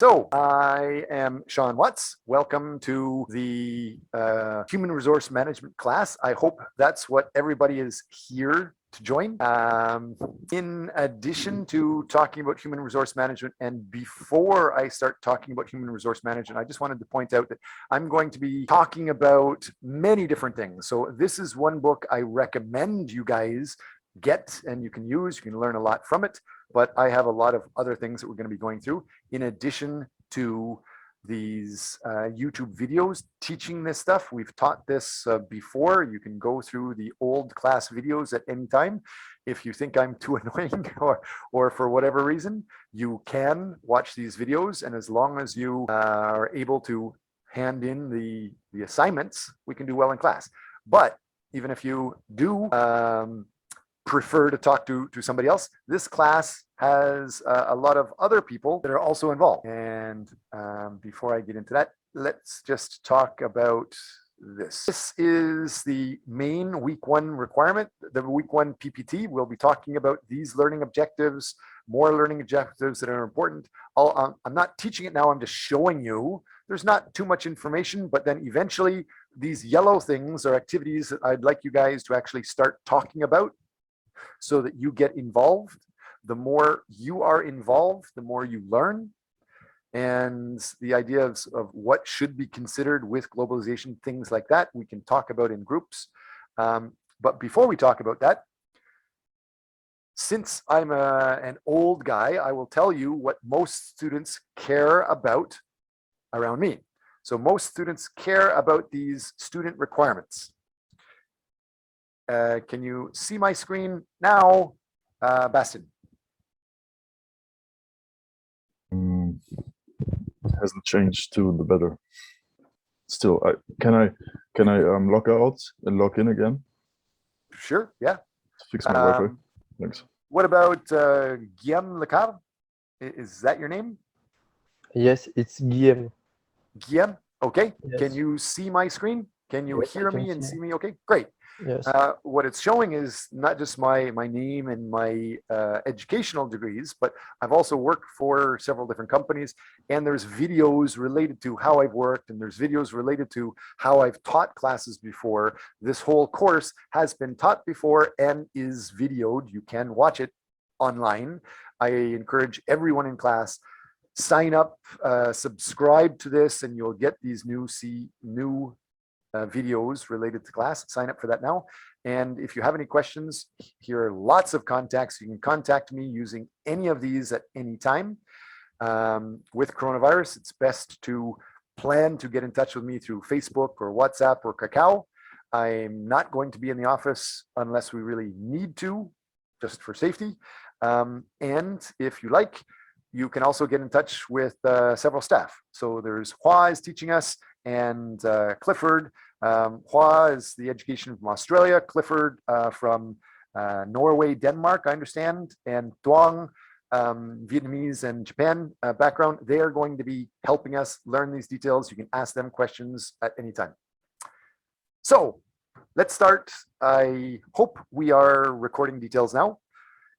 So I am SeanWatts. Welcome to the Human Resource Management class. I hope that's what everybody is here to join. In addition to talking about human resource management, and before I start talking about human resource management, I just wanted to point out that I'm going to be talking about many different things. So this is one book I recommend you guys get and you can use. You can learn a lot from it. But I have a lot of other things that we're going to be going through in addition to these YouTube videos teaching this stuff. We've taught this before. You can go through the old class videos at any time. If you think I'm too annoying or for whatever reason, you can watch these videos. And as long as you are able to hand in the assignments, we can do well in class. But even if you do prefer to talk to somebody else, this class has a lot of other people that are also involved. And before I get into that, let's just talk about this. This is the main week one requirement, the week one PPT. We'll be talking about these learning objectives, more learning objectives that are important. I'm not teaching it now, I'm just showing you. There's not too much information, but then eventually these yellow things are activities that I'd like you guys to actually start talking about, so that you get involved. The more you are involved, the more you learn. And the idea of what should be considered with globalization, things like that, we can talk about in groups. But before we talk about that, since I'm an old guy, I will tell you what most students care about around me. So most students care about these student requirements. Can you see my screen now, Bastin? Hasn't changed to the better. Still, can I log out and log in again? Sure. Yeah. Fix my Wi-Fi. Thanks. What about Guillaume Lecar? Is that your name? Yes, it's Guillaume. Guillaume. Okay. Yes. Can you see my screen? Can you Yes, hear me and see me? Okay. Great. Yes. What it's showing is not just my name and my educational degrees, but I've also worked for several different companies, and there's videos related to how I've worked, and there's videos related to how I've taught classes before. This whole course has been taught before and is videoed. You can watch it online. I encourage everyone in class, sign up, subscribe to this, and you'll get these new videos related to class. Sign up for that now. And if you have any questions, here are lots of contacts. You can contact me using any of these at any time. With coronavirus, it's best to plan to get in touch with me through Facebook or WhatsApp or Kakao. I'm not going to be in the office unless we really need to, just for safety. And if you like, you can also get in touch with several staff. So there's Hoa is teaching us, and Clifford. Hoa is the education from Australia, Clifford from Norway, Denmark, I understand, and Thuong, Vietnamese and Japan background. They are going to be helping us learn these details. You can ask them questions at any time. So let's start. I hope we are recording details now.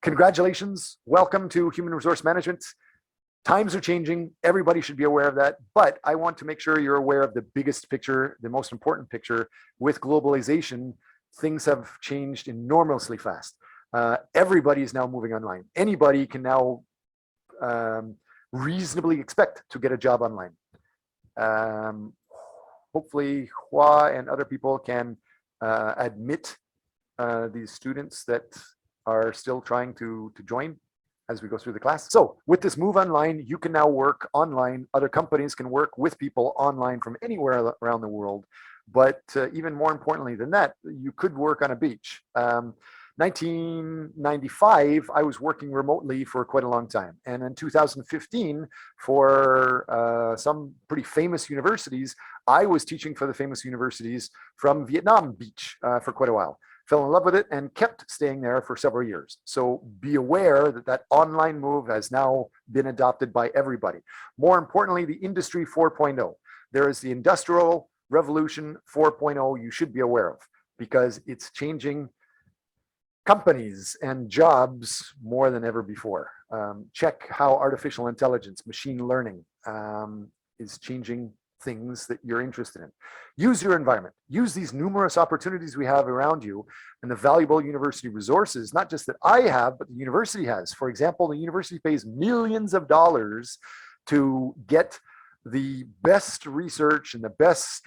Congratulations. Welcome to Human Resource Management. Times are changing. Everybody should be aware of that. But I want to make sure you're aware of the biggest picture, the most important picture. With globalization, things have changed enormously fast. Everybody is now moving online. Anybody can now reasonably expect to get a job online. Hopefully, Hoa and other people can admit these students that are still trying to join as we go through the class. So with this move online, you can now work online. Other companies can work with people online from anywhere around the world. But even more importantly than that, you could work on a beach. 1995, I was working remotely for quite a long time. And in 2015, for some pretty famous universities, I was teaching for the famous universities from Vietnam Beach for quite a while. Fell in love with it and kept staying there for several years. So be aware that that online move has now been adopted by everybody. More importantly, the industry 4.0. There is the industrial revolution 4.0 you should be aware of, because it's changing companies and jobs more than ever before. Check how artificial intelligence, machine learning, is changing things that you're interested in. Use your environment. Use these numerous opportunities we have around you and the valuable university resources, not just that I have, but the university has. For example, the university pays millions of dollars to get the best research and the best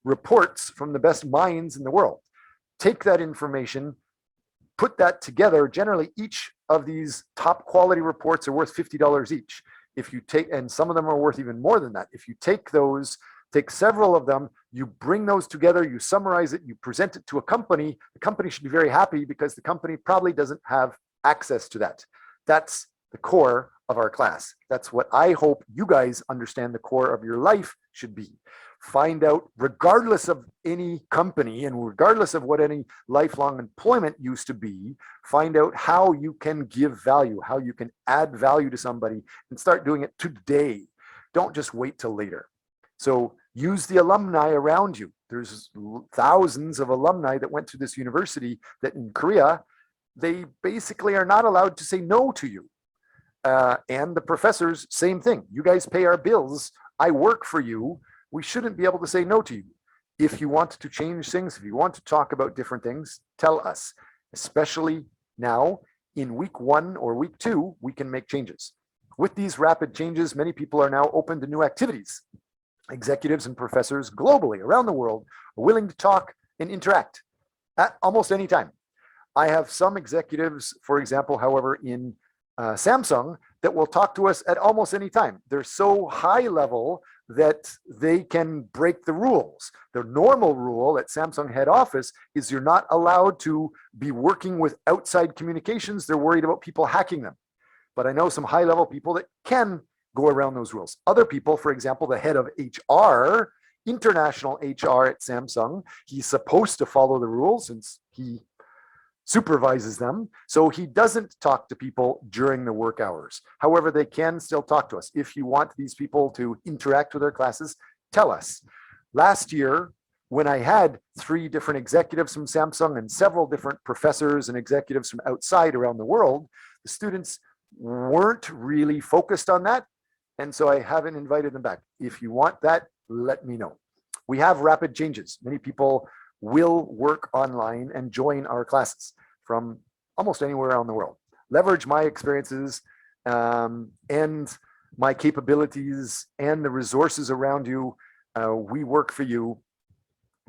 reports from the best minds in the world. Take that information, put that together. Generally, each of these top quality reports are worth $50 each. If you take, and some of them are worth even more than that. If you take those, take several of them, you bring those together, you summarize it, you present it to a company, the company should be very happy because the company probably doesn't have access to that. That's the core of our class. That's what I hope you guys understand the core of your life should be. Find out, regardless of any company and regardless of what any lifelong employment used to be, find out how you can give value, how you can add value to somebody, and start doing it today. Don't just wait till later. So use the alumni around you. There's thousands of alumni that went to this university that in Korea, they basically are not allowed to say no to you. And the professors, same thing. You guys pay our bills. I work for you. We shouldn't be able to say no to you. If you want to change things, if you want to talk about different things, tell us. Especially now, in week 1 or week 2, we can make changes. With these rapid changes, many people are now open to new activities. Executives and professors globally around the world are willing to talk and interact at almost any time. I have some executives, for example, however, in Samsung that will talk to us at almost any time. They're so high level that they can break the rules. The normal rule at Samsung head office is you're not allowed to be working with outside communications. They're worried about people hacking them. But I know some high level people that can go around those rules. Other people, for example, the head of HR, international HR at Samsung, he's supposed to follow the rules since he supervises them. So he doesn't talk to people during the work hours. However, they can still talk to us. If you want these people to interact with our classes, tell us. Last year, when I had 3 different executives from Samsung and several different professors and executives from outside around the world, the students weren't really focused on that. And so I haven't invited them back. If you want that, let me know. We have rapid changes. Many people will work online and join our classes from almost anywhere around the world. Leverage my experiences and my capabilities and the resources around you. We work for you.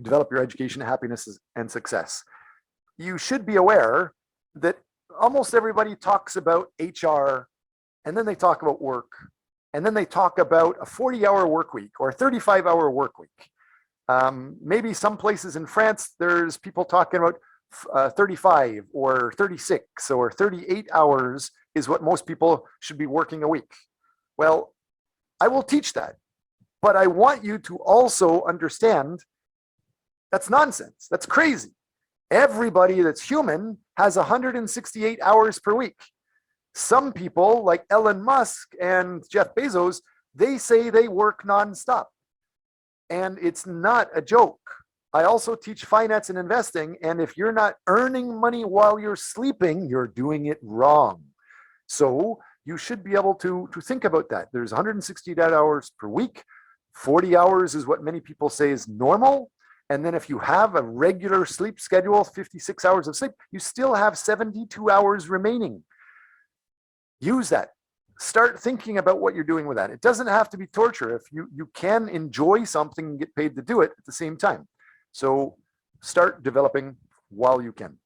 Develop your education, happiness, and success. You should be aware that almost everybody talks about HR, and then they talk about work, and then they talk about a 40-hour work week or a 35-hour work week. Maybe some places in France, there's people talking about 35 or 36 or 38 hours is what most people should be working a week. Well, I will teach that, but I want you to also understand that's nonsense. That's crazy. Everybody that's human has 168 hours per week. Some people like Elon Musk and Jeff Bezos, they say they work nonstop. And it's not a joke. I also teach finance and investing. And if you're not earning money while you're sleeping, you're doing it wrong. So you should be able to think about that. There's 168 hours per week. 40 hours is what many people say is normal. And then if you have a regular sleep schedule, 56 hours of sleep, you still have 72 hours remaining. Use that. Start thinking about what you're doing with that. It doesn't have to be torture. If you can enjoy something and get paid to do it at the same time. So start developing while you can.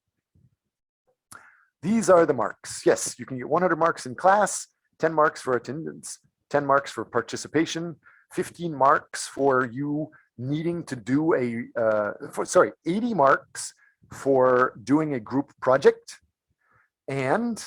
These are the marks. Yes, you can get 100 marks in class, 10 marks for attendance, 10 marks for participation, 15 marks for you needing to do 80 marks for doing a group project. And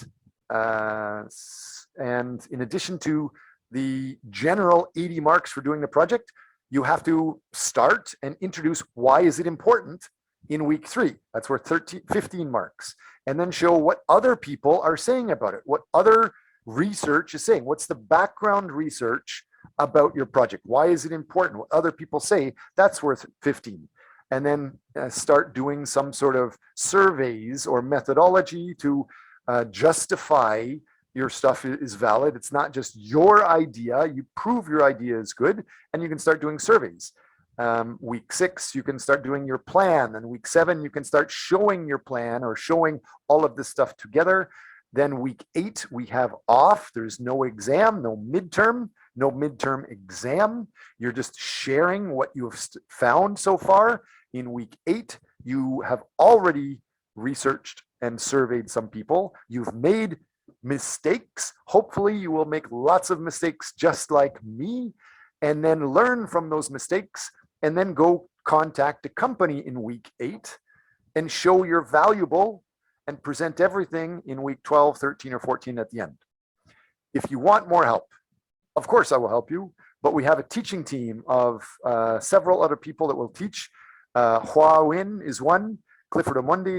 in addition to the general 80 marks for doing the project, you have to start and introduce why is it important in week 3. That's worth 15 marks. And then show what other people are saying about it, what other research is saying. What's the background research about your project? Why is it important? What other people say, that's worth 15. And then start doing some sort of surveys or methodology to justify your stuff is valid. It's not just your idea. You prove your idea is good, and you can start doing surveys. Week 6, you can start doing your plan. And week 7, you can start showing your plan or showing all of this stuff together. Then week 8, we have off. There's no exam, no midterm exam. You're just sharing what you have found so far. In week 8, you have already researched and surveyed some people. You've made mistakes. Hopefully you will make lots of mistakes just like me, and then learn from those mistakes, and then go contact a company in week 8 and show you're valuable and present everything in week 12, 13, or 14 at the end. If you want more help, of course I will help you, but we have a teaching team of several other people that will teach. Hoa Nguyen is one, Clifford Omondi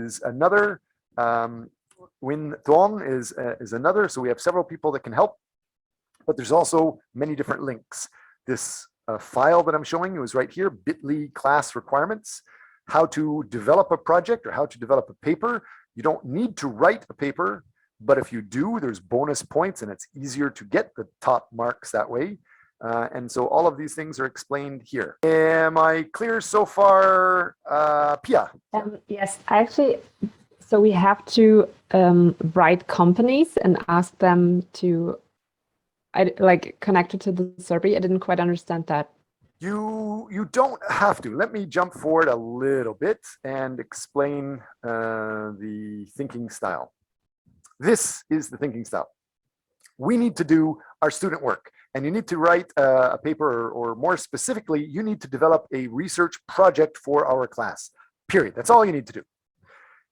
is another, Thuong is another. So we have several people that can help, but there's also many different links. This file that I'm showing you is right here, bit.ly class requirements, how to develop a project or how to develop a paper. You don't need to write a paper, but if you do, there's bonus points and it's easier to get the top marks that way. And so all of these things are explained here. Am I clear so far, Pia? Yes, actually, so we have to write companies and ask them to connected to the survey. I didn't quite understand that. You don't have to. Let me jump forward a little bit and explain the thinking style. This is the thinking style. We need to do our student work, and you need to write a paper, or more specifically, you need to develop a research project for our class, period. That's all you need to do.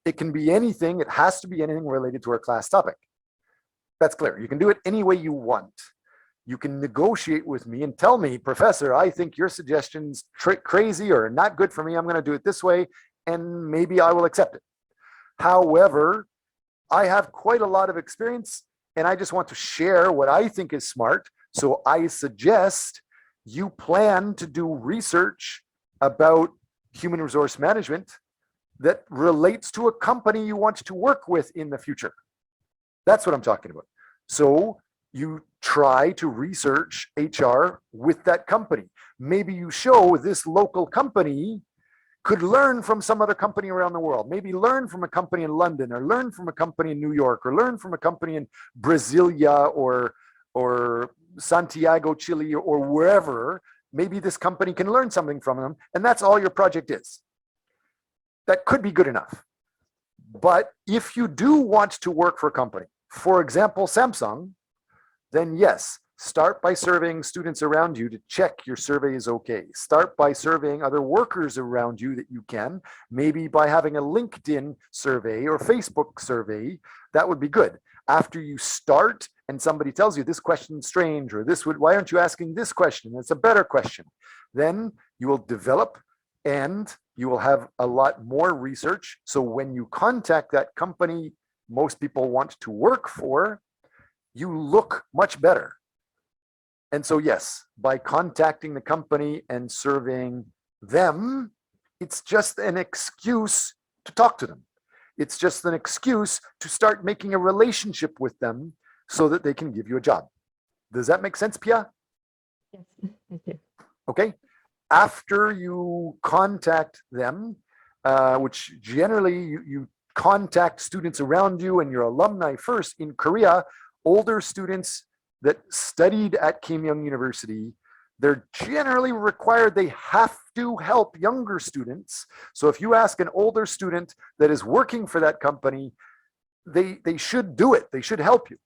It can be anything. It has to be anything related to our class topic. That's clear. You can do it any way you want. You can negotiate with me and tell me, Professor, I think your suggestion's crazy or not good for me. I'm going to do it this way, and maybe I will accept it. However, I have quite a lot of experience, and I just want to share what I think is smart. So I suggest you plan to do research about human resource management that relates to a company you want to work with in the future. That's what I'm talking about. So you try to research HR with that company. Maybe you show this local company could learn from some other company around the world. Maybe learn from a company in London, or learn from a company in New York, or learn from a company in Brasilia or Santiago, Chile, or wherever. Maybe this company can learn something from them, and that's all your project is. That could be good enough. But if you do want to work for a company, for example, Samsung, then yes, start by surveying students around you to check your survey is okay. Start by surveying other workers around you that you can, maybe by having a LinkedIn survey or Facebook survey. That would be good. After you start and somebody tells you this question's strange, or why aren't you asking this question? It's a better question. Then you will develop and you will have a lot more research. So when you contact that company most people want to work for, you look much better. And so yes, by contacting the company and surveying them, it's just an excuse to talk to them. It's just an excuse to start making a relationship with them so that they can give you a job. Does that make sense, Pia? Yes, thank you. Okay. After you contact them, which generally you contact students around you and your alumni first. In Korea, older students that studied at Kim Young University, they're generally required, they have to help younger students. So if you ask an older student that is working for that company, they should do it. They should help you.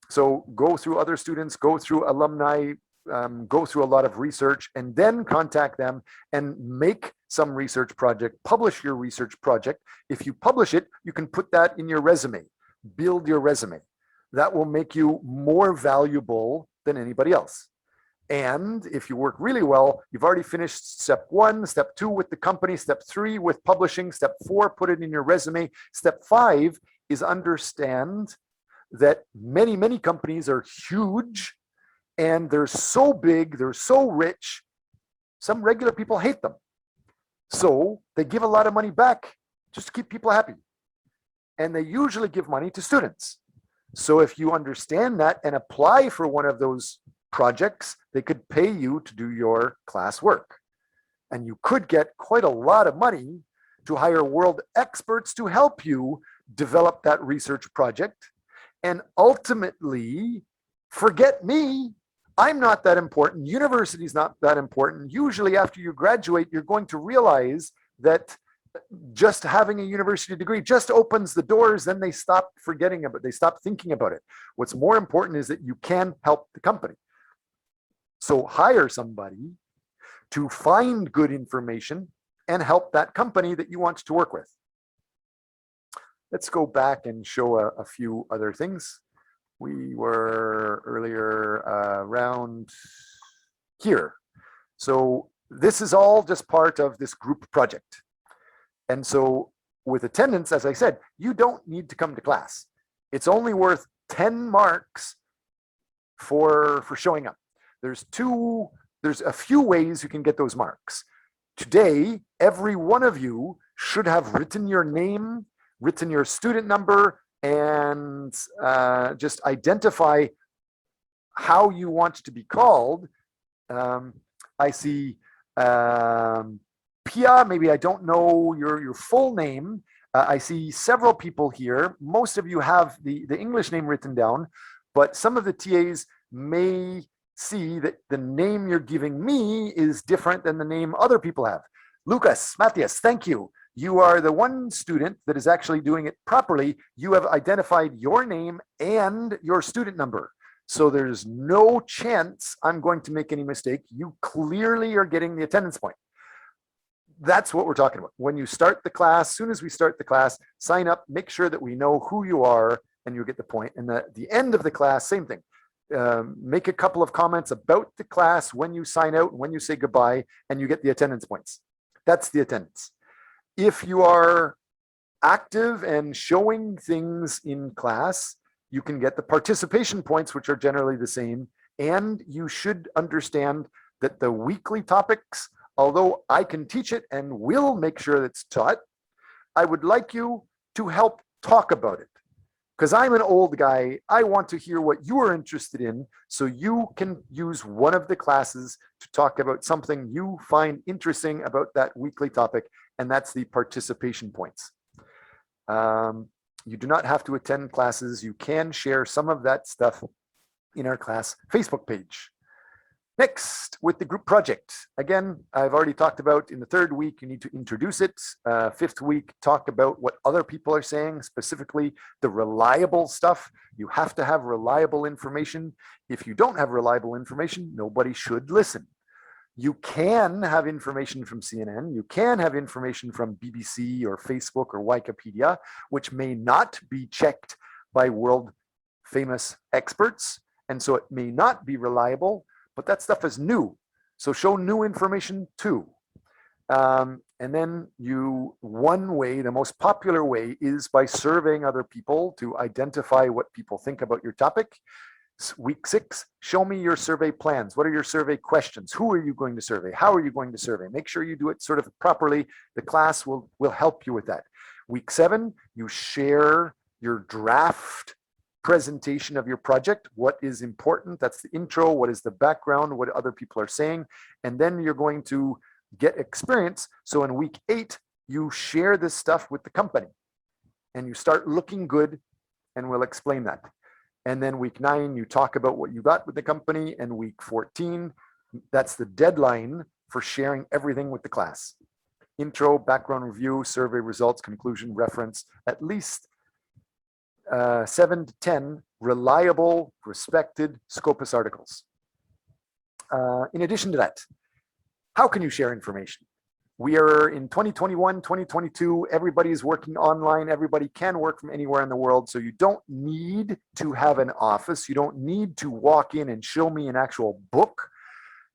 So go through other students, go through alumni, go through a lot of research, and then contact them and make some research project, publish your research project. If you publish it, you can put that in your resume, build your resume. That will make you more valuable than anybody else. And if you work really well, you've already finished step 1, step 2 with the company, step 3 with publishing, step 4, put it in your resume. Step 5 is understand that many, many companies are huge and they're so big, they're so rich, some regular people hate them. So they give a lot of money back just to keep people happy. And they usually give money to students. So if you understand that and apply for one of those projects, they could pay you to do your class work. And you could get quite a lot of money to hire world experts to help you develop that research project. And ultimately, forget me, I'm not that important. University's not that important. Usually after you graduate, you're going to realize that just having a university degree just opens the doors, then they stop forgetting about it. They stop thinking about it. What's more important is that you can help the company. So hire somebody to find good information and help that company that you want to work with. Let's go back and show a few other things. We were earlier around here. So this is all just part of this group project. And so with attendance, as I said, you don't need to come to class. It's only worth 10 marks for showing up. There's a few ways you can get those marks. Today, every one of you should have written your name, written your student number, and just identify how you want to be called. I see Pia, maybe I don't know your full name. I see several people here. Most of you have the English name written down, but some of the TAs may see that the name you're giving me is different than the name other people have. Lucas, Matthias, thank you. You are the one student that is actually doing it properly. You have identified your name and your student number. So there's no chance I'm going to make any mistake. You clearly are getting the attendance point. That's what we're talking about. When you start the class, as soon as we start the class, sign up, make sure that we know who you are, and you get the point. And at the end of the class, same thing. Make a couple of comments about the class when you sign out, when you say goodbye, and you get the attendance points. That's the attendance. If you are active and showing things in class, you can get the participation points, which are generally the same. And you should understand that the weekly topics, although I can teach it and will make sure that it's taught, I would like you to help talk about it. Because I'm an old guy, I want to hear what you are interested in, so you can use one of the classes to talk about something you find interesting about that weekly topic, and that's the participation points. You do not have to attend classes. You can share some of that stuff in our class Facebook page. Next, with the group project. Again, I've already talked about in the third week, you need to introduce it. Fifth week, talk about what other people are saying, specifically the reliable stuff. You have to have reliable information. If you don't have reliable information, nobody should listen. You can have information from CNN. You can have information from BBC or Facebook or Wikipedia, which may not be checked by world famous experts. And so it may not be reliable. But that stuff is new. So show new information too. And then one way, the most popular way, is by surveying other people to identify what people think about your topic. Week 6, show me your survey plans. What are your survey questions? Who are you going to survey? How are you going to survey? Make sure you do it sort of properly. The class will help you with that. Week 7, you share your draft presentation of your project. What is important? That's the intro. What is the background? What other people are saying? And then you're going to get experience. So in week 8, you share this stuff with the company and you start looking good, and we'll explain that. And then week 9, you talk about what you got with the company. And week 14, that's the deadline for sharing everything with the class. Intro, background review, survey results, conclusion, reference, at least 7 to 10 reliable, respected Scopus articles. In addition to that, how can you share information? We are in 2021, 2022, everybody is working online, everybody can work from anywhere in the world, so you don't need to have an office, you don't need to walk in and show me an actual book,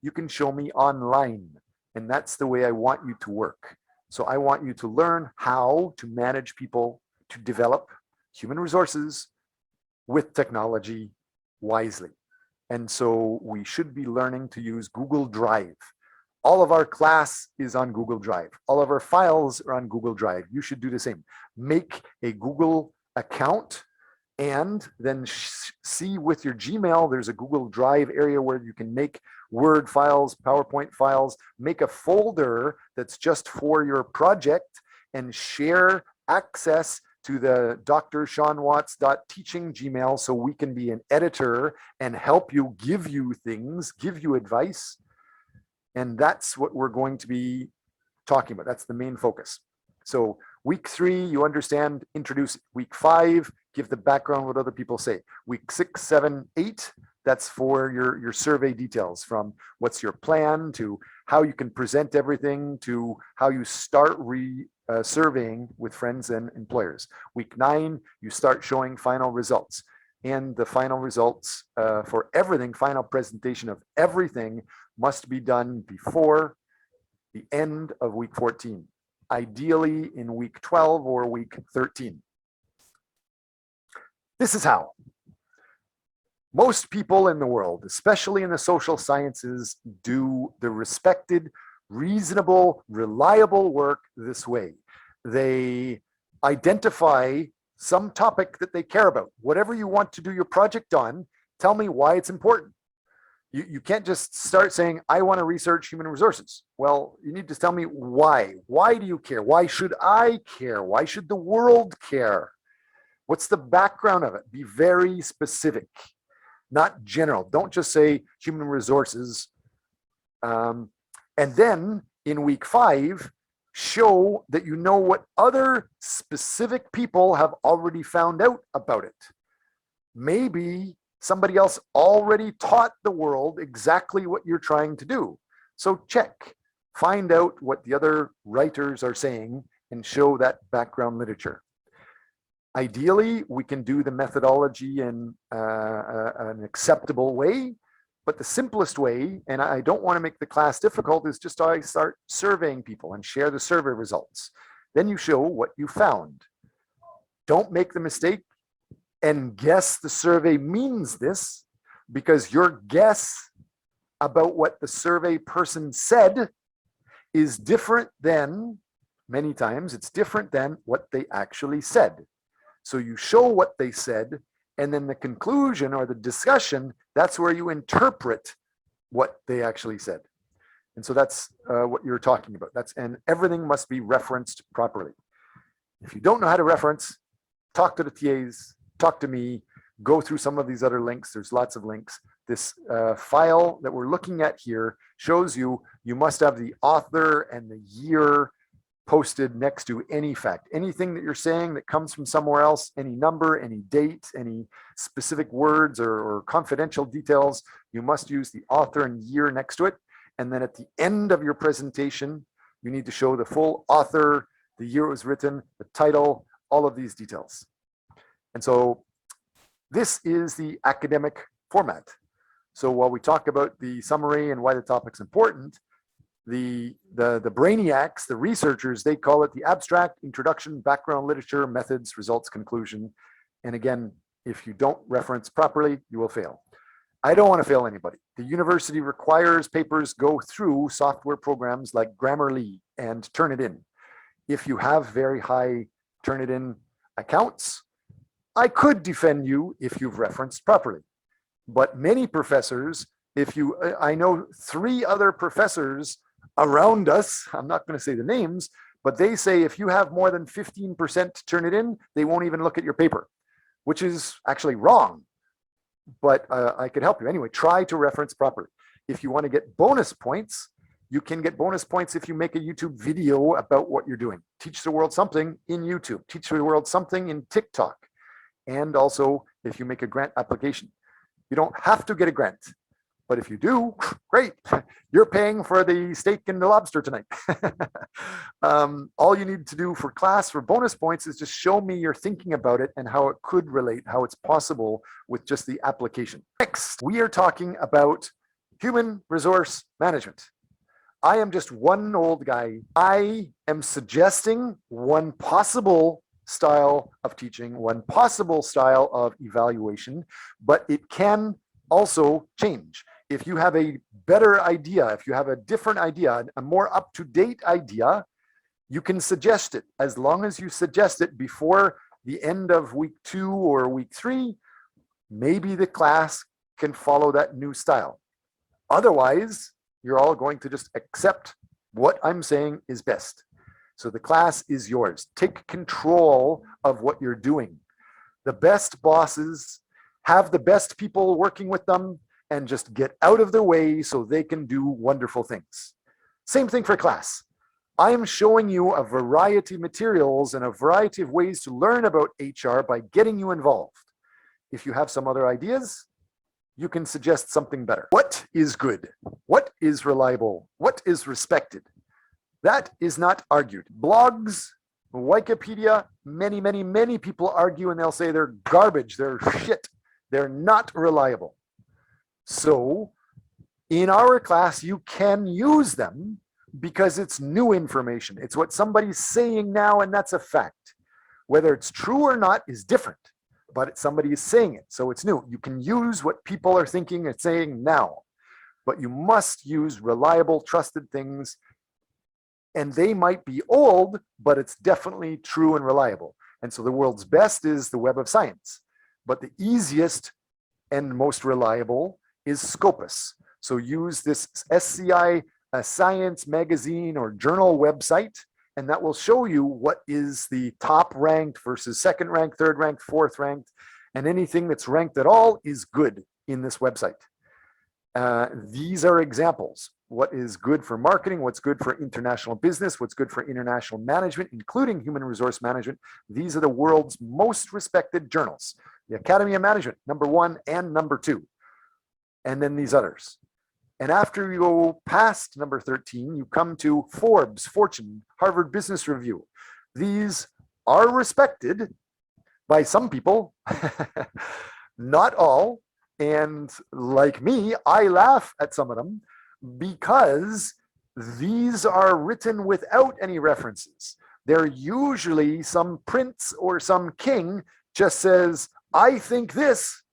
you can show me online, and that's the way I want you to work. So I want you to learn how to manage people, to develop human resources with technology wisely. And so we should be learning to use Google Drive. All of our class is on Google Drive. All of our files are on Google Drive. You should do the same. Make a Google account and then see with your Gmail, there's a Google Drive area where you can make Word files, PowerPoint files, make a folder that's just for your project and share access to the DrSeanWatts.teaching Gmail so we can be an editor and help you, give you things, give you advice. And that's what we're going to be talking about. That's the main focus. So week 3, you understand, introduce it. Week 5, give the background, what other people say. Week 6, 7, 8, that's for your survey details, from what's your plan to how you can present everything to how you start surveying with friends and employers. Week 9, you start showing final results. And the final results for everything, final presentation of everything must be done before the end of week 14, ideally in week 12 or week 13. This is how. Most people in the world, especially in the social sciences, do the respected, reasonable, reliable work this way. They identify some topic that they care about. Whatever you want to do your project on, tell me why it's important. You can't just start saying, I want to research human resources. Well, you need to tell me why. Why do you care? Why should I care? Why should the world care? What's the background of it? Be very specific, not general. Don't just say human resources. And then in week 5, show that you know what other specific people have already found out about it. Maybe somebody else already taught the world exactly what you're trying to do. So check, find out what the other writers are saying and show that background literature. Ideally, we can do the methodology in an acceptable way, but the simplest way, and I don't want to make the class difficult, is just I start surveying people and share the survey results. Then you show what you found. Don't make the mistake and guess the survey means this, because your guess about what the survey person said is different than, many times, it's different than what they actually said. So you show what they said, and then the conclusion or the discussion, that's where you interpret what they actually said. And so that's what you're talking about. And everything must be referenced properly. If you don't know how to reference, talk to the TAs, talk to me, go through some of these other links. There's lots of links. This file that we're looking at here shows you must have the author and the year posted next to any fact. Anything that you're saying that comes from somewhere else, any number, any date, any specific words or confidential details, you must use the author and year next to it. And then at the end of your presentation, you need to show the full author, the year it was written, the title, all of these details. And so this is the academic format. So while we talk about the summary and why the topic's important, the brainiacs, the researchers, they call it the abstract, introduction, background literature, methods, results, conclusion. And again, if you don't reference properly, you will fail. I don't want to fail anybody. The university requires papers go through software programs like Grammarly and Turnitin. If you have very high Turnitin accounts, I could defend you if you've referenced properly. But many professors, I know 3 other professors around us, I'm not going to say the names, but they say if you have more than 15% Turnitin, they won't even look at your paper, which is actually wrong. But I could help you. Anyway, try to reference properly. If you want to get bonus points, you can get bonus points if you make a YouTube video about what you're doing. Teach the world something in YouTube. Teach the world something in TikTok. And also, if you make a grant application. You don't have to get a grant. But if you do, great. You're paying for the steak and the lobster tonight. All you need to do for class, for bonus points, is just show me you're thinking about it and how it could relate, how it's possible with just the application. Next, we are talking about human resource management. I am just one old guy. I am suggesting one possible style of teaching, one possible style of evaluation, but it can also change. If you have a better idea, if you have a different idea, a more up-to-date idea, you can suggest it, as long as you suggest it before the end of week 2 or week 3, maybe the class can follow that new style. Otherwise, you're all going to just accept what I'm saying is best. So the class is yours. Take control of what you're doing. The best bosses have the best people working with them, and just get out of their way so they can do wonderful things. Same thing for class. I am showing you a variety of materials and a variety of ways to learn about HR by getting you involved. If you have some other ideas, you can suggest something better. What is good? What is reliable? What is respected? That is not argued. Blogs, Wikipedia, many people argue and they'll say they're garbage, they're shit, they're not reliable. So in our class, you can use them because it's new information. It's what somebody's saying now, and that's a fact. Whether it's true or not is different, but somebody is saying it, so it's new. You can use what people are thinking and saying now, but you must use reliable, trusted things, and they might be old, but it's definitely true and reliable. And so the world's best is the Web of Science, but the easiest and most reliable is Scopus. So use this SCI science magazine or journal website, and that will show you what is the top ranked versus second ranked, third ranked, fourth ranked, and anything that's ranked at all is good in this website. These are examples. What is good for marketing, what's good for international business, what's good for international management, including human resource management. These are the world's most respected journals. The Academy of Management, #1 and #2. And then these others. And after you go past number 13, you come to Forbes, Fortune, Harvard Business Review. These are respected by some people, not all. And like me, I laugh at some of them because these are written without any references. They're usually some prince or some king just says, I think this,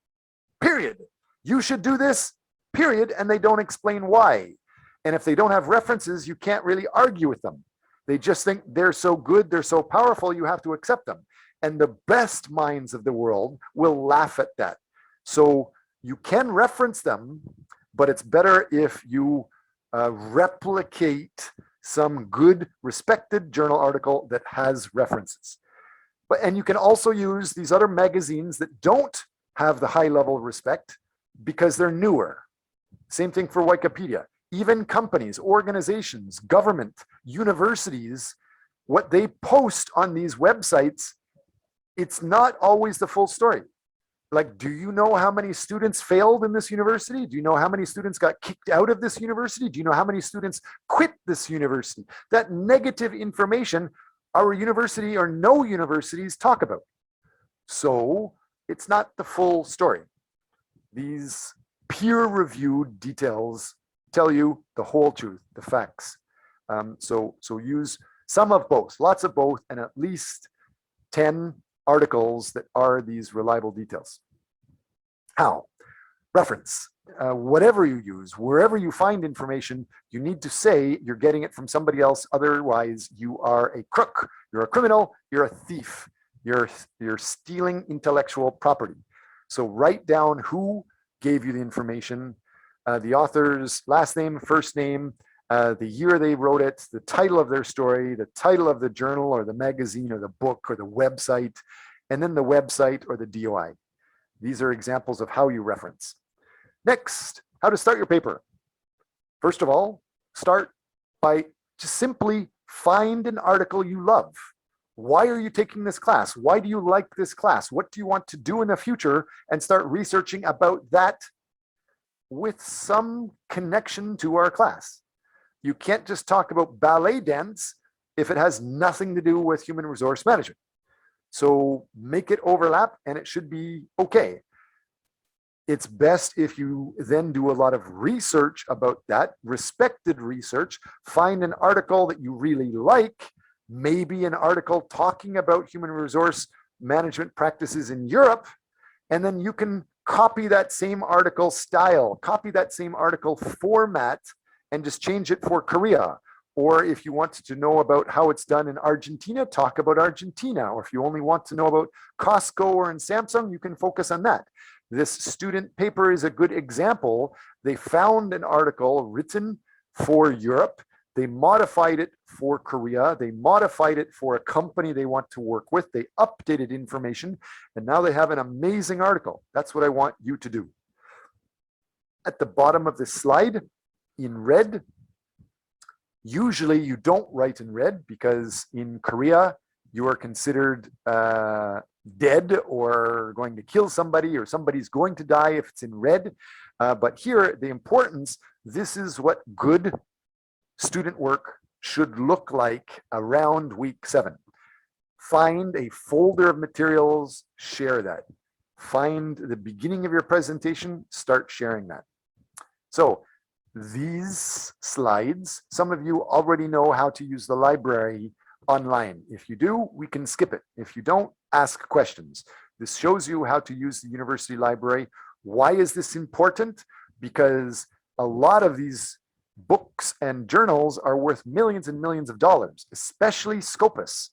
period. You should do this, period, and they don't explain why. And if they don't have references, you can't really argue with them. They just think they're so good, they're so powerful, you have to accept them. And the best minds of the world will laugh at that. So you can reference them, but it's better if you replicate some good, respected journal article that has references. And you can also use these other magazines that don't have the high level respect because they're newer. Same thing for Wikipedia. Even companies, organizations, government, universities, what they post on these websites, it's not always the full story. Like, do you know how many students failed in this university? Do you know how many students got kicked out of this university? Do you know how many students quit this university? That negative information our university or no universities talk about. So it's not the full story. These peer-reviewed details tell you the whole truth, the facts. So use some of both, lots of both, and at least 10 articles that are these reliable details. How? Reference. Whatever you use, wherever you find information, you need to say you're getting it from somebody else. Otherwise, you are a crook, you're a criminal, you're a thief, you're stealing intellectual property. So write down who gave you the information, the author's last name, first name, the year they wrote it, the title of their story, the title of the journal or the magazine or the book or the website, and then the website or the DOI. These are examples of how you reference. Next, how to start your paper. First of all, start by just simply find an article you love. Why are you taking this class? Why do you like this class? What do you want to do in the future? And start researching about that with some connection to our class. You can't just talk about ballet dance if it has nothing to do with human resource management. So make it overlap and it should be okay. It's best if you then do a lot of research about that, respected research, find an article that you really like, maybe an article talking about human resource management practices in Europe, and then you can copy that same article style, copy that same article format, and just change it for Korea Or if you want to know about how it's done in Argentina, talk about Argentina. Or if you only want to know about Costco or in Samsung, you can focus on that. This student paper is a good example. They found an article written for Europe. They modified it for Korea. They modified it for a company they want to work with. They updated information, and now they have an amazing article. That's what I want you to do. At the bottom of this slide, in red, usually you don't write in red because in Korea, you are considered dead or going to kill somebody, or somebody's going to die if it's in red. But here, the importance, this is what good student work should look like around week 7. Find a folder of materials, share that. Find the beginning of your presentation, start sharing that. So these slides, some of you already know how to use the library online. If you do, we can skip it. If you don't, ask questions. This shows you how to use the university library. Why is this important? Because a lot of these books and journals are worth millions and millions of dollars, especially Scopus.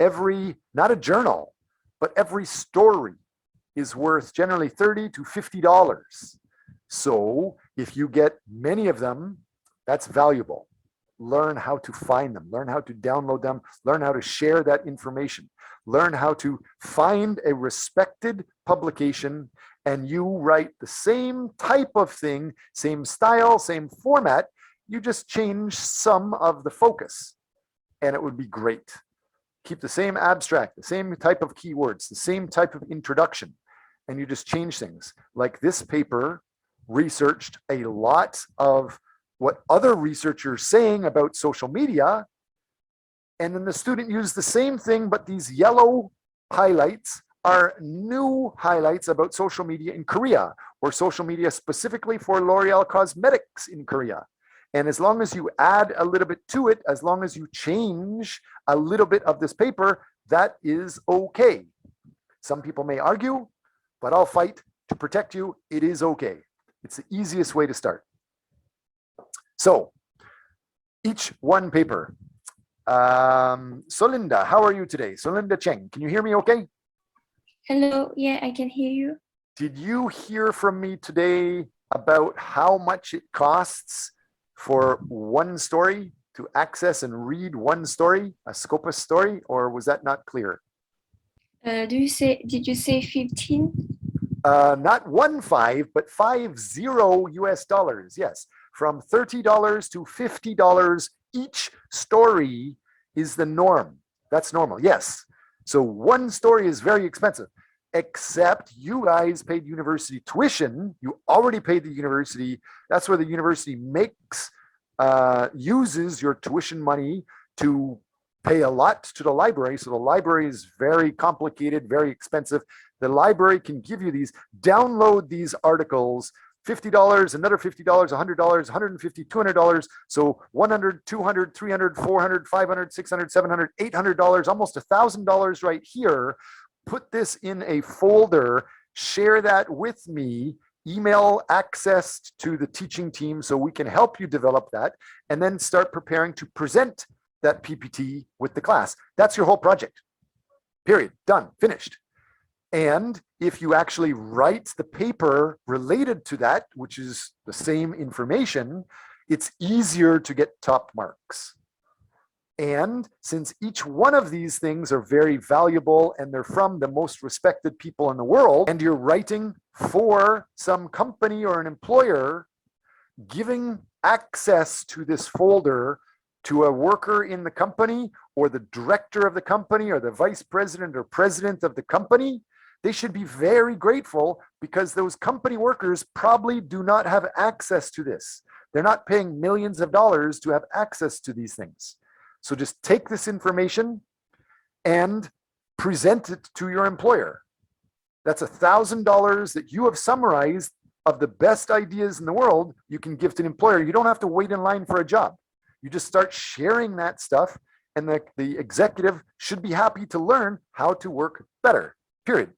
Not a journal, but every story is worth generally $30 to $50. So if you get many of them, that's valuable. Learn how to find them, learn how to download them, learn how to share that information, learn how to find a respected publication, and you write the same type of thing, same style, same format, you just change some of the focus, and it would be great. Keep the same abstract, the same type of keywords, the same type of introduction, and you just change things. Like this paper researched a lot of what other researchers saying about social media, and then the student used the same thing, but these yellow highlights are new highlights about social media in Korea, or social media specifically for L'Oreal Cosmetics in Korea. And as long as you add a little bit to it, as long as you change a little bit of this paper, that is okay. Some people may argue, but I'll fight to protect you. It is okay. It's the easiest way to start. So, each one paper. Solinda, how are you today? Solinda Cheng, can you hear me okay? Hello, yeah, I can hear you. Did you hear from me today about how much it costs for one story to access and read one story, a Scopus story, or was that not clear? Did you say 15? Not 15, but 50 US dollars. Yes, from $30 to $50 each story is the norm. That's normal. Yes. So one story is very expensive, except you guys paid university tuition. You already paid the university. That's where the university uses your tuition money to pay a lot to the library. So the library is very complicated, very expensive. The library can give you these, download these articles, $50, another $50, $100, $150, $200. So $100, $200, $300, $400, $500, $600, $700, $800, almost $1,000 right here. Put this in a folder, share that with me, email access to the teaching team so we can help you develop that, and then start preparing to present that PPT with the class. That's your whole project. Period. Done. Finished. And if you actually write the paper related to that, which is the same information, it's easier to get top marks. And since each one of these things are very valuable and they're from the most respected people in the world, and you're writing for some company or an employer, giving access to this folder to a worker in the company or the director of the company or the vice president or president of the company, they should be very grateful because those company workers probably do not have access to this. They're not paying millions of dollars to have access to these things. So just take this information and present it to your employer. That's $1,000 that you have summarized of the best ideas in the world you can give to an employer. You don't have to wait in line for a job. You just start sharing that stuff, and the executive should be happy to learn how to work better, period.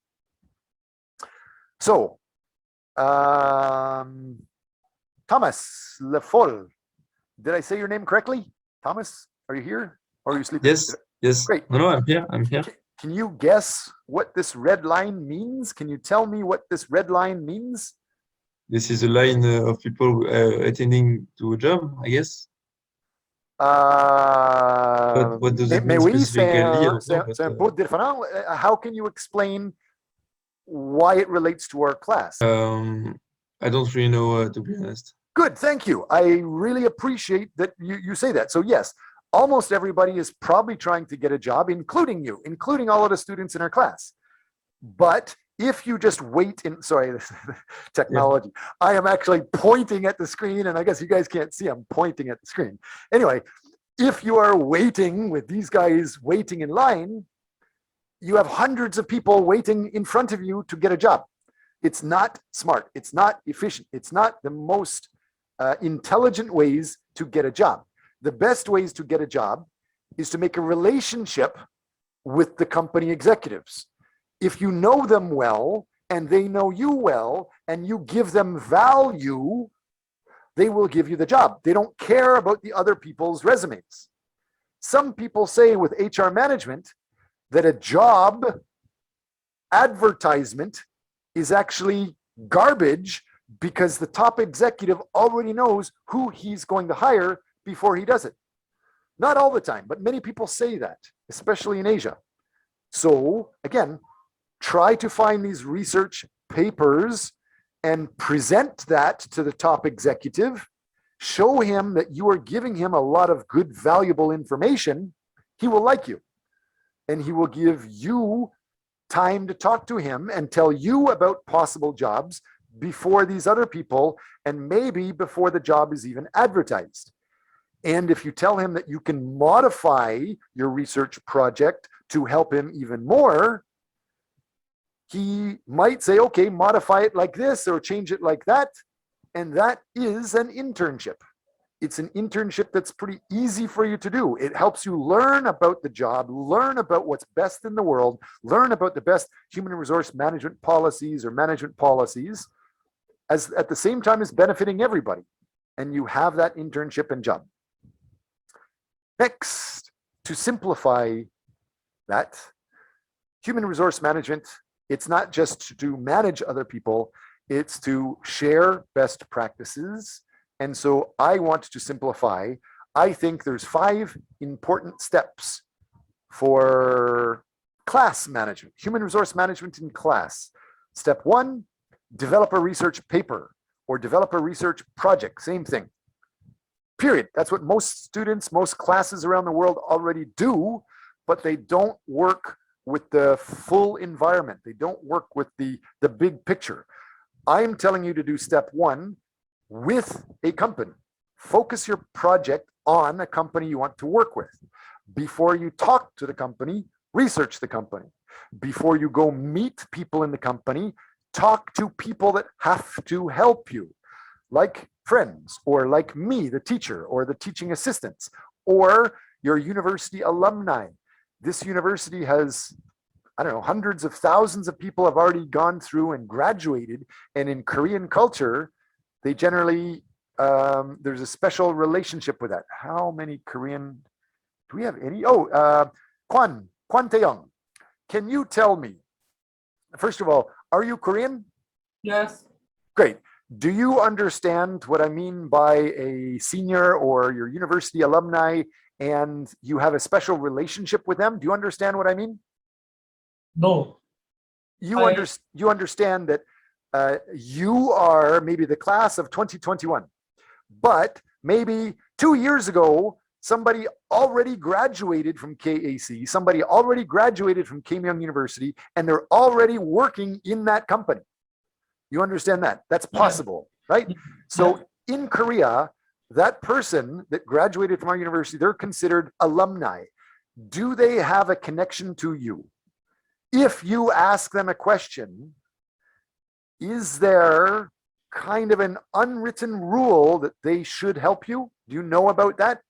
So, Thomas Lefol, did I say your name correctly? Thomas, are you here? Or are you sleeping? Yes. Great. No, I'm here. Can you guess what this red line means? Can you tell me what this red line means? This is a line of people attending to a job, I guess. What does it Mais mean oui, specifically? I don't know, c'est un peu différent. How can you explain why it relates to our class? I don't really know, to be honest. Good, thank you. I really appreciate that you say that. So yes, almost everybody is probably trying to get a job, including you, including all of the students in our class. But if you just wait in, sorry, this technology, I am actually pointing at the screen, and I guess you guys can't see, I'm pointing at the screen. Anyway, if you are waiting with these guys waiting in line, you have hundreds of people waiting in front of you to get a job. It's not smart. It's not efficient. It's not the most intelligent ways to get a job. The best ways to get a job is to make a relationship with the company executives. If you know them well and they know you well and you give them value, they will give you the job. They don't care about the other people's resumes. Some people say with HR management that a job advertisement is actually garbage because the top executive already knows who he's going to hire before he does it. Not all the time, but many people say that, especially in Asia. So again, try to find these research papers and present that to the top executive. Show him that you are giving him a lot of good, valuable information. He will like you. And he will give you time to talk to him and tell you about possible jobs before these other people, and maybe before the job is even advertised. And if you tell him that you can modify your research project to help him even more, he might say, okay, modify it like this or change it like that. And that is an internship. It's an internship that's pretty easy for you to do. It helps you learn about the job, learn about what's best in the world, learn about the best human resource management policies or management policies, as at the same time as benefiting everybody. And you have that internship and job. Next, to simplify that, human resource management, it's not just to manage other people, it's to share best practices. And so I want to simplify. I think there's 5 important steps for class management, human resource management in class. Step 1, develop a research paper or develop a research project, same thing. Period. That's what most students, most classes around the world already do, but they don't work with the full environment. They don't work with the big picture. I'm telling you to do step 1 with a company. Focus your project on a company you want to work with. Before you talk to the company, research the company. Before you go meet people in the company, talk to people that have to help you, like friends, or like me, the teacher, or the teaching assistants, or your university alumni. This university has, I don't know, hundreds of thousands of people have already gone through and graduated. And in Korean culture, they generally, there's a special relationship with that. How many Korean, do we have any? Oh, Kwan Taeyong, can you tell me, first of all, are you Korean? Yes. Great. Do you understand what I mean by a senior or your university alumni and you have a special relationship with them? Do you understand what I mean? No. You understand that you are maybe the class of 2021, but maybe 2 years ago, somebody already graduated from KAC, somebody already graduated from Kakao University, and they're already working in that company. You understand that? That's possible, right? So in Korea, that person that graduated from our university, they're considered alumni. Do they have a connection to you? If you ask them a question, is there kind of an unwritten rule that they should help you? Do you know about that?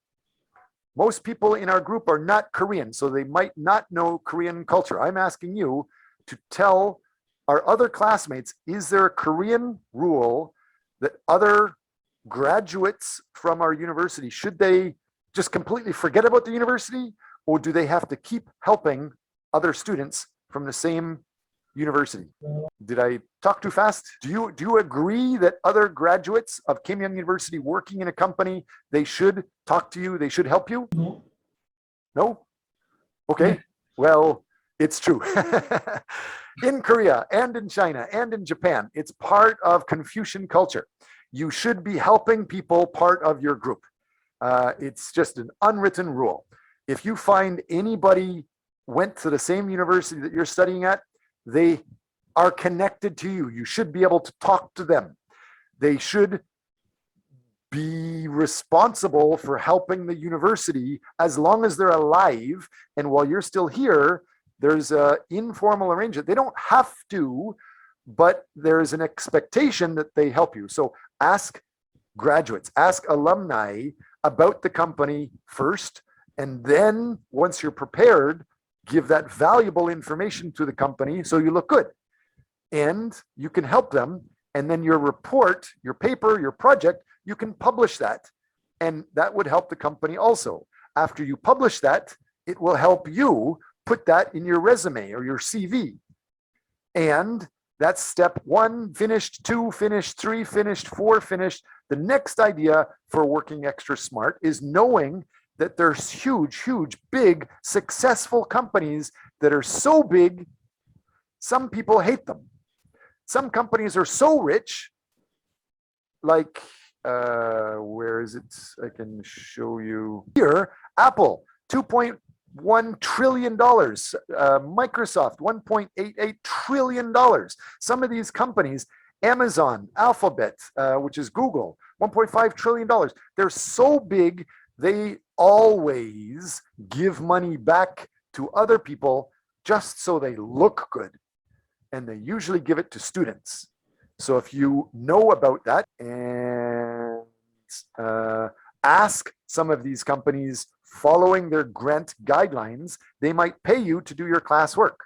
Most people in our group are not Korean, so they might not know Korean culture. I'm asking you to tell our other classmates, is there a Korean rule that other graduates from our university, should they just completely forget about the university, or do they have to keep helping other students from the same university? Did I talk too fast? Do you agree that other graduates of Kim Young University working in a company, they should talk to you, they should help you? No. No? Okay, well, it's true. In Korea and in China and in Japan, it's part of Confucian culture. You should be helping people part of your group. It's just an unwritten rule. If you find anybody went to the same university that you're studying at, they are connected to you. You should be able to talk to them. They should be responsible for helping the university as long as they're alive. And while you're still here, there's an informal arrangement. They don't have to, but there's an expectation that they help you. So ask graduates, ask alumni about the company first. And then once you're prepared, give that valuable information to the company so you look good. And you can help them. And then your report, your paper, your project, you can publish that. And that would help the company also. After you publish that, it will help you put that in your resume or your CV. And that's step 1, finished, 2, finished, 3, finished, 4, finished. The next idea for working extra smart is knowing that there's huge, big, successful companies that are so big, some people hate them. Some companies are so rich, like, where is it? I can show you here. Apple, $2.1 trillion. Microsoft, $1.88 trillion. Some of these companies, Amazon, Alphabet, which is Google, $1.5 trillion. They're so big, they always give money back to other people just so they look good. And they usually give it to students. So if you know about that and ask some of these companies following their grant guidelines, they might pay you to do your classwork.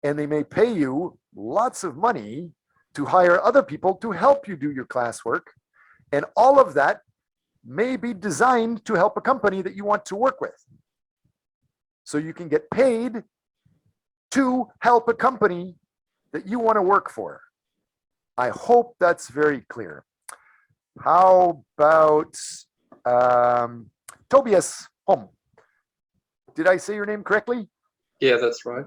And they may pay you lots of money to hire other people to help you do your classwork. And all of that may be designed to help a company that you want to work with. So you can get paid to help a company that you want to work for. I hope that's very clear. How about Tobias Hom? Did I say your name correctly? Yeah, that's right.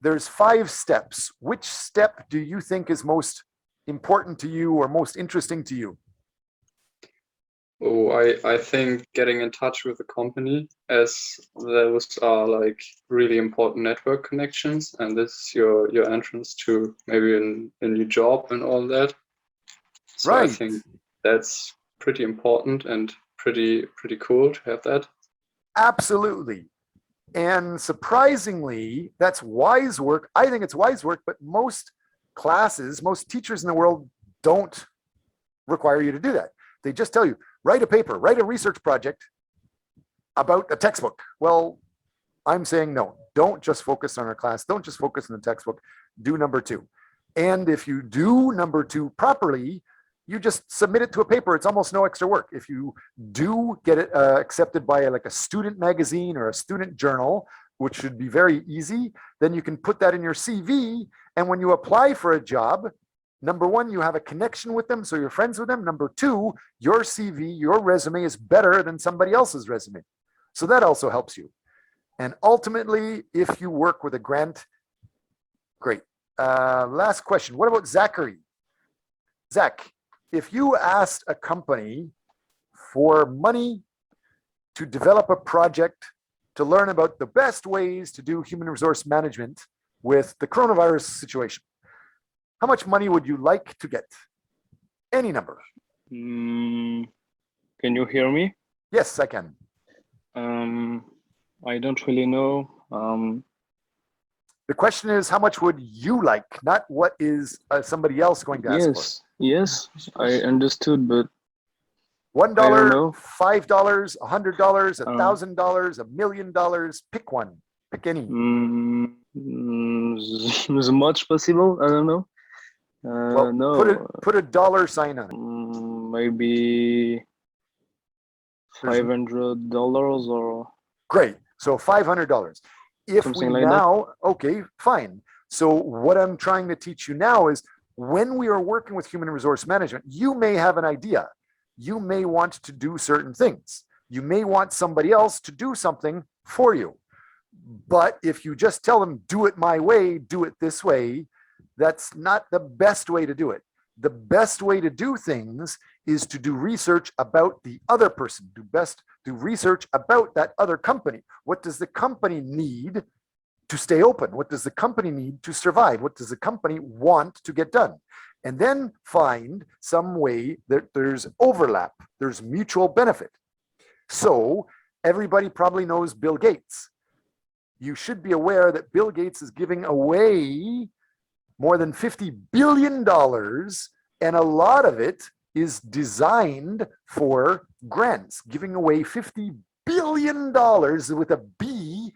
There's 5 steps. Which step do you think is most important to you or most interesting to you? Oh, I think getting in touch with the company, as those are like really important network connections, and this is your entrance to maybe a new job and all that. So Right. I think that's pretty important and pretty cool to have that. Absolutely. And surprisingly, that's wise work. I think it's wise work, but most classes, most teachers in the world don't require you to do that. They just tell you, write a paper, write a research project about a textbook. Well, I'm saying no, don't just focus on our class. Don't just focus on the textbook. Do number 2. And if you do number 2 properly, you just submit it to a paper. It's almost no extra work. If you do get it accepted by like a student magazine or a student journal, which should be very easy, then you can put that in your CV. And when you apply for a job, number 1, you have a connection with them, so you're friends with them. Number 2, your CV, your resume is better than somebody else's resume. So that also helps you. And ultimately, if you work with a grant, great. Last question. What about Zachary? Zach, if you asked a company for money to develop a project to learn about the best ways to do human resource management with the coronavirus situation, how much money would you like to get? Any number. Can you hear me? Yes, I can. I don't really know. The question is, how much would you like, not what is somebody else going to ask for? Yes, I understood, but $1, I don't know. $5, $100, $1,000, $1 million. Pick one. Pick any. As much possible. I don't know. Well, no. put a dollar sign on it. Maybe $500 or Great. So $500. If we something like that. now, okay, fine. So what I'm trying to teach you now is when we are working with human resource management, you may have an idea. You may want to do certain things. You may want somebody else to do something for you. But if you just tell them, do it my way, do it this way, that's not the best way to do it. The best way to do things is to do research about the other person. Do research about that other company. What does the company need to stay open? What does the company need to survive? What does the company want to get done? And then find some way that there's overlap, there's mutual benefit. So everybody probably knows Bill Gates. You should be aware that Bill Gates is giving away more than $50 billion, and a lot of it is designed for grants, giving away $50 billion with a B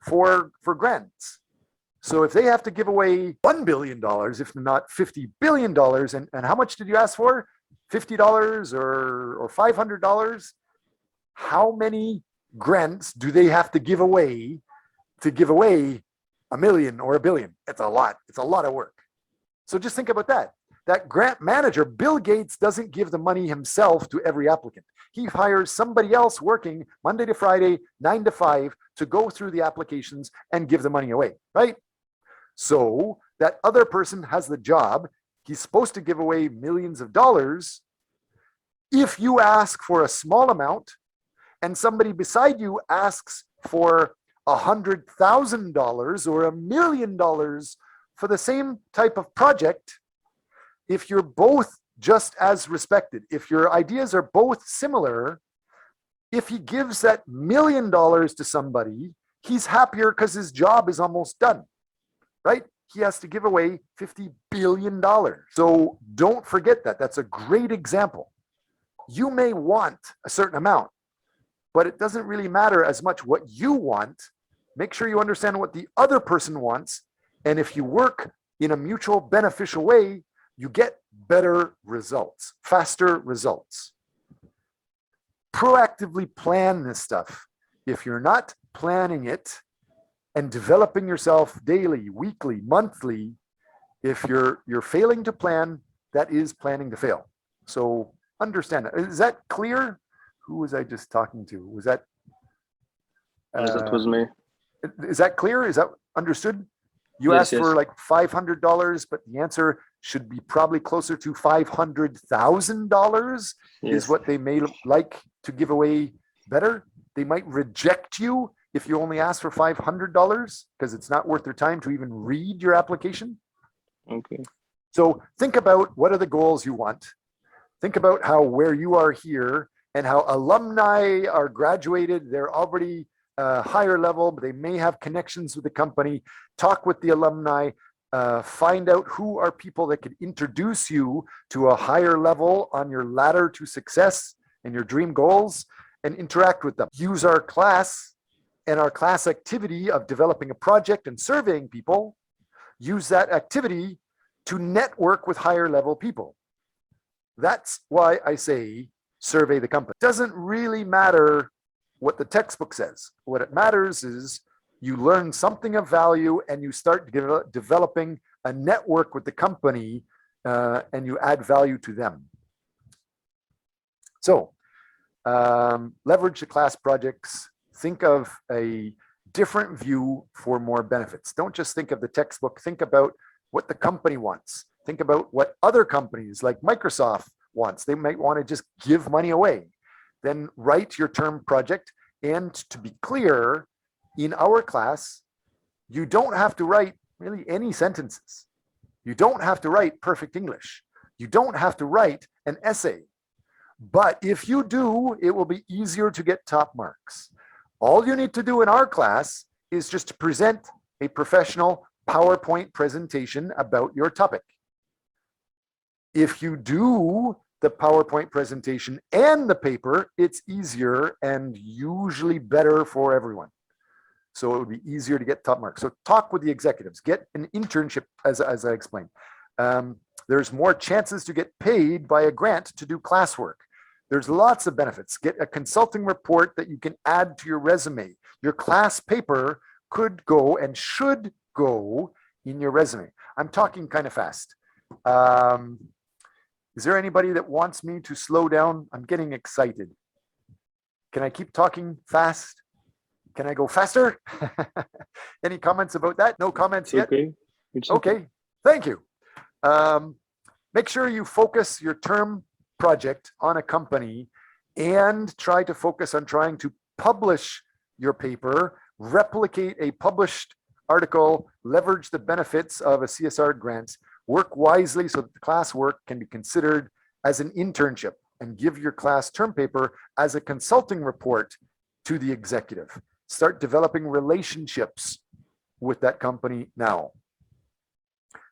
for grants. So if they have to give away $1 billion, if not $50 billion, and how much did you ask for? $50 or $500? How many grants do they have to give away $1 million or $1 billion? It's a lot. It's a lot of work. So just think about that. That grant manager, Bill Gates, doesn't give the money himself to every applicant. He hires somebody else working Monday to Friday, 9 to 5, to go through the applications and give the money away, right? So that other person has the job. He's supposed to give away millions of dollars. If you ask for a small amount and somebody beside you asks for $100,000 or $1 million for the same type of project, if you're both just as respected, if your ideas are both similar, if he gives that $1 million to somebody, he's happier because his job is almost done, right? He has to give away $50 billion. So don't forget that. That's a great example. You may want a certain amount, but it doesn't really matter as much what you want. Make sure you understand what the other person wants. And if you work in a mutual beneficial way, you get better results, faster results. Proactively plan this stuff. If you're not planning it and developing yourself daily, weekly, monthly, if you're failing to plan, that is planning to fail. So understand that. Is that clear? Who was I just talking to? Was that? That was me. Is that clear? Is that understood? You Yes, asked yes. for like $500, but the answer should be probably closer to $500,000 is Yes. what they may like to give away better. They might reject you if you only ask for $500 because it's not worth their time to even read your application. Okay. So think about what are the goals you want. Think about how where you are here and how alumni are graduated, they're already higher level, but they may have connections with the company. Talk with the alumni, find out who are people that could introduce you to a higher level on your ladder to success and your dream goals, and interact with them. Use our class and our class activity of developing a project and surveying people, use that activity to network with higher level people. That's why I say survey the company. It doesn't really matter what the textbook says. What it matters is you learn something of value and you start developing a network with the company and you add value to them. So leverage the class projects. Think of a different view for more benefits. Don't just think of the textbook. Think about what the company wants. Think about what other companies like Microsoft wants. They might want to just give money away. Then write your term project. And to be clear, in our class, you don't have to write really any sentences. You don't have to write perfect English. You don't have to write an essay. But if you do, it will be easier to get top marks. All you need to do in our class is just to present a professional PowerPoint presentation about your topic. If you do the PowerPoint presentation and the paper, it's easier and usually better for everyone. So it would be easier to get top marks. So talk with the executives, get an internship, as I explained. There's more chances to get paid by a grant to do classwork. There's lots of benefits. Get a consulting report that you can add to your resume. Your class paper could go and should go in your resume. I'm talking kind of fast. Is there anybody that wants me to slow down? I'm getting excited. Can I keep talking fast? Can I go faster? Any comments about that? No comments yet? Okay. It's okay. Okay, thank you. Make sure you focus your term project on a company and try to focus on trying to publish your paper, replicate a published article, leverage the benefits of a CSR grant, work wisely so that the class work can be considered as an internship, and give your class term paper as a consulting report to the executive. Start developing relationships with that company now.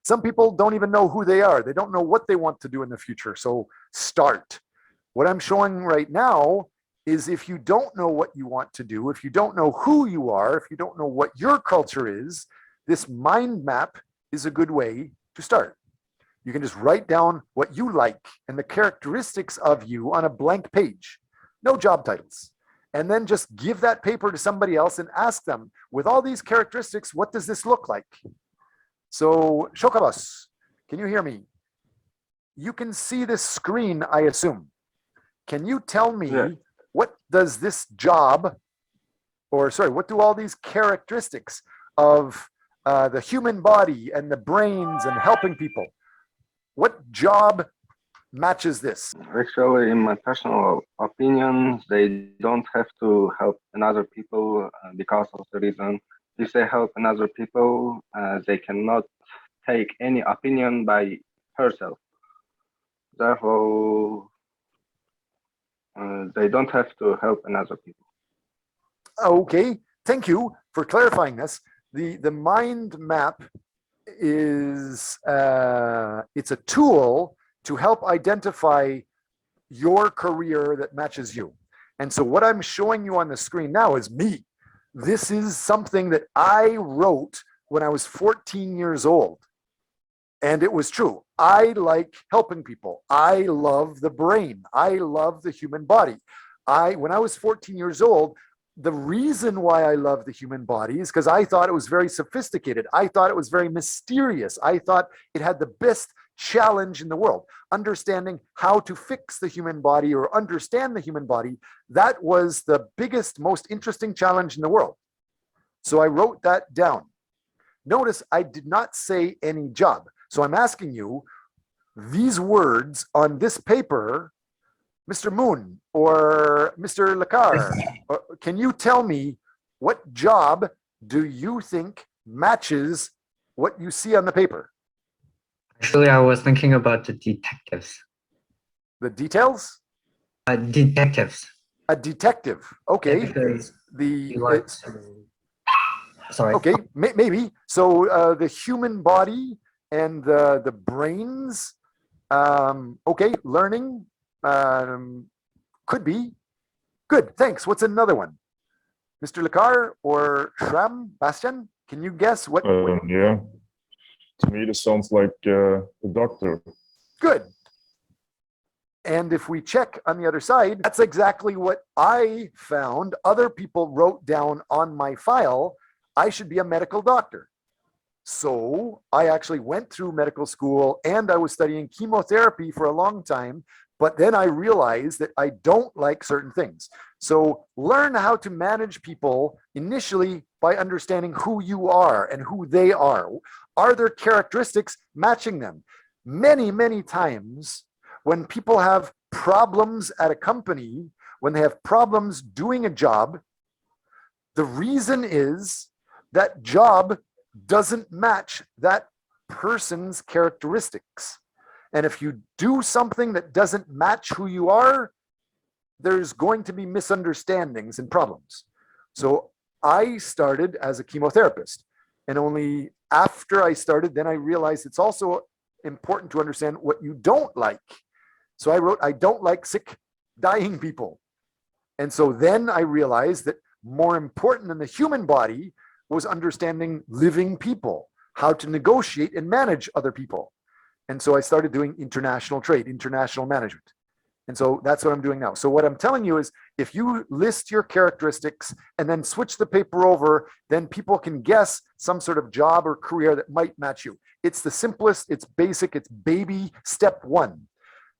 Some people don't even know who they are. They don't know what they want to do in the future. So start. What I'm showing right now is if you don't know what you want to do, if you don't know who you are, if you don't know what your culture is, this mind map is a good way to start. You can just write down what you like and the characteristics of you on a blank page. No job titles. And then just give that paper to somebody else and ask them, with all these characteristics, what does this look like? So, Shokabas, can you hear me? You can see this screen, I assume. Can you tell me what does this job, or sorry, what do all these characteristics of the human body and the brains and helping people, what job matches this? Actually, in my personal opinion, they don't have to help another people because of the reason if they help another people, they cannot take any opinion by herself. Therefore, they don't have to help another people. Okay, thank you for clarifying this. The mind map is it's a tool to help identify your career that matches you. And so what I'm showing you on the screen now is me. This is something that I wrote when I was 14 years old. And it was true. I like helping people. I love the brain. I love the human body. When I was 14 years old, the reason why I love the human body is because I thought it was very sophisticated. I thought it was very mysterious. I thought it had the best challenge in the world. Understanding how to fix the human body or understand the human body, that was the biggest, most interesting challenge in the world. So I wrote that down. Notice I did not say any job. So I'm asking you, these words on this paper, Mr. Moon or Mr. Lakar, can you tell me what job do you think matches what you see on the paper? Actually, I was thinking about the detectives. The details? Detectives. A detective. Okay. Because sorry. Okay, maybe. So the human body and the brains, okay, learning could be. Good, thanks. What's another one? Mr. Lakar or Shram, Bastian, can you guess what? Yeah, to me this sounds like a doctor. Good. And if we check on the other side, that's exactly what I found. Other people wrote down on my file, I should be a medical doctor. So I actually went through medical school and I was studying chemotherapy for a long time, but then I realized that I don't like certain things. So learn how to manage people initially by understanding who you are and who they are. Are there characteristics matching them? Many, many times when people have problems at a company, when they have problems doing a job, the reason is that job doesn't match that person's characteristics. And if you do something that doesn't match who you are, there's going to be misunderstandings and problems. So I started as a chemotherapist, and only after I started, then I realized it's also important to understand what you don't like. So I wrote, I don't like sick, dying people. And so then I realized that more important than the human body was understanding living people, how to negotiate and manage other people. And so I started doing international trade, international management. And so that's what I'm doing now. So what I'm telling you is if you list your characteristics and then switch the paper over, then people can guess some sort of job or career that might match you. It's the simplest, it's basic, it's baby step one.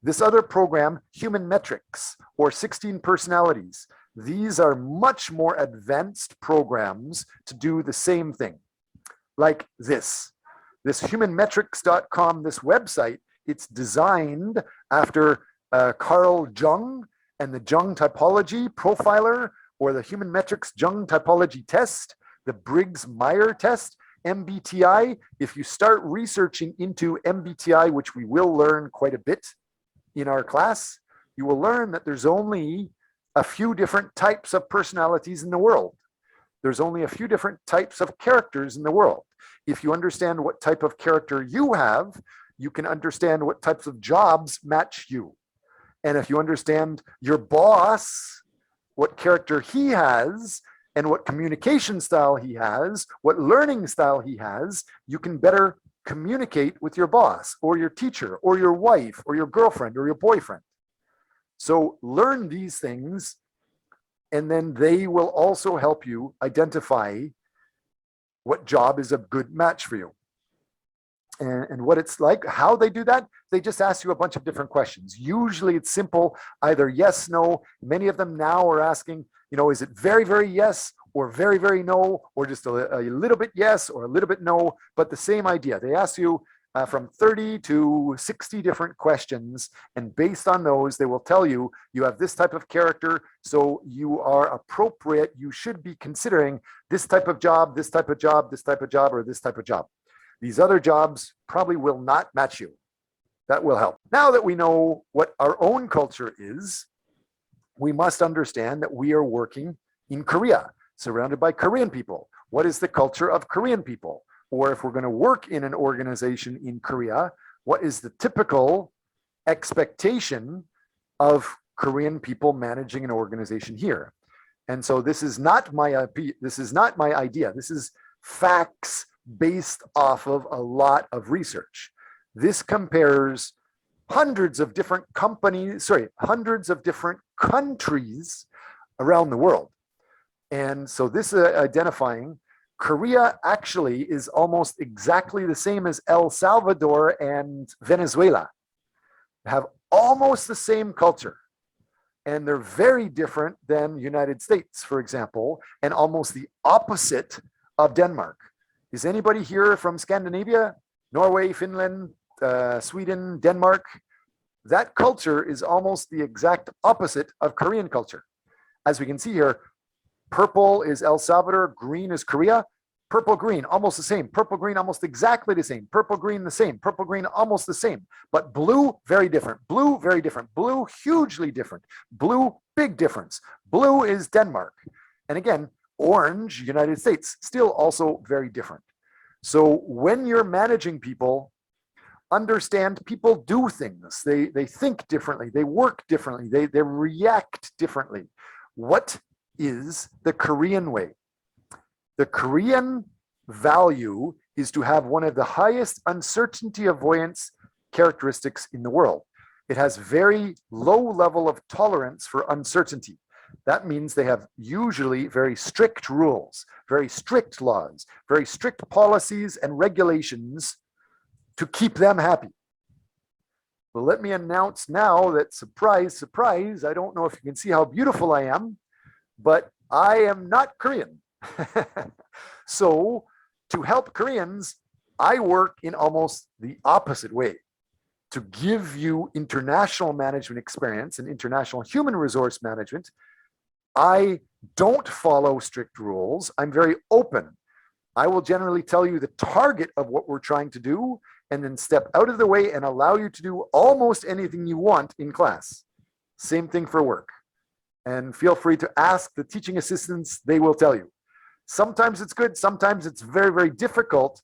This other program, Human Metrics or 16 Personalities, these are much more advanced programs to do the same thing. Like this humanmetrics.com, this website, it's designed after Carl Jung and the Jung typology profiler, or the Human Metrics Jung typology test, the Briggs-Meyer test, MBTI. If you start researching into MBTI, which we will learn quite a bit in our class, you will learn that there's only a few different types of personalities in the world. There's only a few different types of characters in the world. If you understand what type of character you have, you can understand what types of jobs match you. And if you understand your boss, what character he has, and what communication style he has, what learning style he has, you can better communicate with your boss or your teacher or your wife or your girlfriend or your boyfriend. So learn these things, and then they will also help you identify what job is a good match for you. And what it's like, how they do that, they just ask you a bunch of different questions. Usually it's simple, either yes, no. Many of them now are asking, is it very, very yes, or very, very no, or just a little bit yes, or a little bit no, but the same idea. They ask you from 30 to 60 different questions, and based on those, they will tell you, you have this type of character, so you are appropriate, you should be considering this type of job, this type of job, this type of job, or this type of job. These other jobs probably will not match you. That will help. Now that we know what our own culture is, we must understand that we are working in Korea, surrounded by Korean people. What is the culture of Korean people? Or if we're going to work in an organization in Korea, what is the typical expectation of Korean people managing an organization here? And so this is not my idea. This is facts based off of a lot of research. This compares hundreds of different hundreds of different countries around the world. And so this identifying Korea actually is almost exactly the same as El Salvador and Venezuela. They have almost the same culture. And they're very different than United States, for example, and almost the opposite of Denmark. Is anybody here from Scandinavia? Norway, Finland, Sweden, Denmark? That culture is almost the exact opposite of Korean culture. As we can see here, purple is El Salvador, green is Korea. Purple, green, almost the same. Purple, green, almost exactly the same. Purple, green, the same. Purple, green, almost the same. But blue, very different. Blue, very different. Blue, hugely different. Blue, big difference. Blue is Denmark. And again, orange, United States, still also very different. So when you're managing people, understand people do things. They think differently. They work differently. They react differently. What is the Korean way? The Korean value is to have one of the highest uncertainty avoidance characteristics in the world. It has very low level of tolerance for uncertainty. That means they have usually very strict rules, very strict laws, very strict policies and regulations to keep them happy. Well, let me announce now that, surprise, surprise, I don't know if you can see how beautiful I am, but I am not Korean. So to help Koreans, I work in almost the opposite way. To give you international management experience and international human resource management, I don't follow strict rules. I'm very open. I will generally tell you the target of what we're trying to do and then step out of the way and allow you to do almost anything you want in class. Same thing for work. And feel free to ask the teaching assistants, they will tell you. Sometimes it's good, sometimes it's very, very difficult,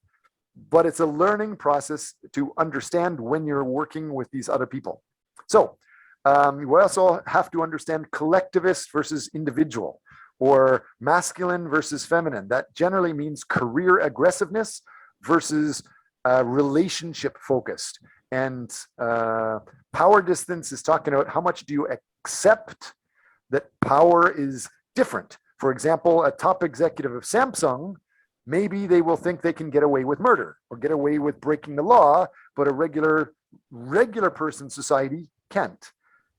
but it's a learning process to understand when you're working with these other people. So we also have to understand collectivist versus individual, or masculine versus feminine. That generally means career aggressiveness versus relationship focused. And power distance is talking about how much do you accept that power is different. For example, a top executive of Samsung, maybe they will think they can get away with murder or get away with breaking the law, but a regular person society can't.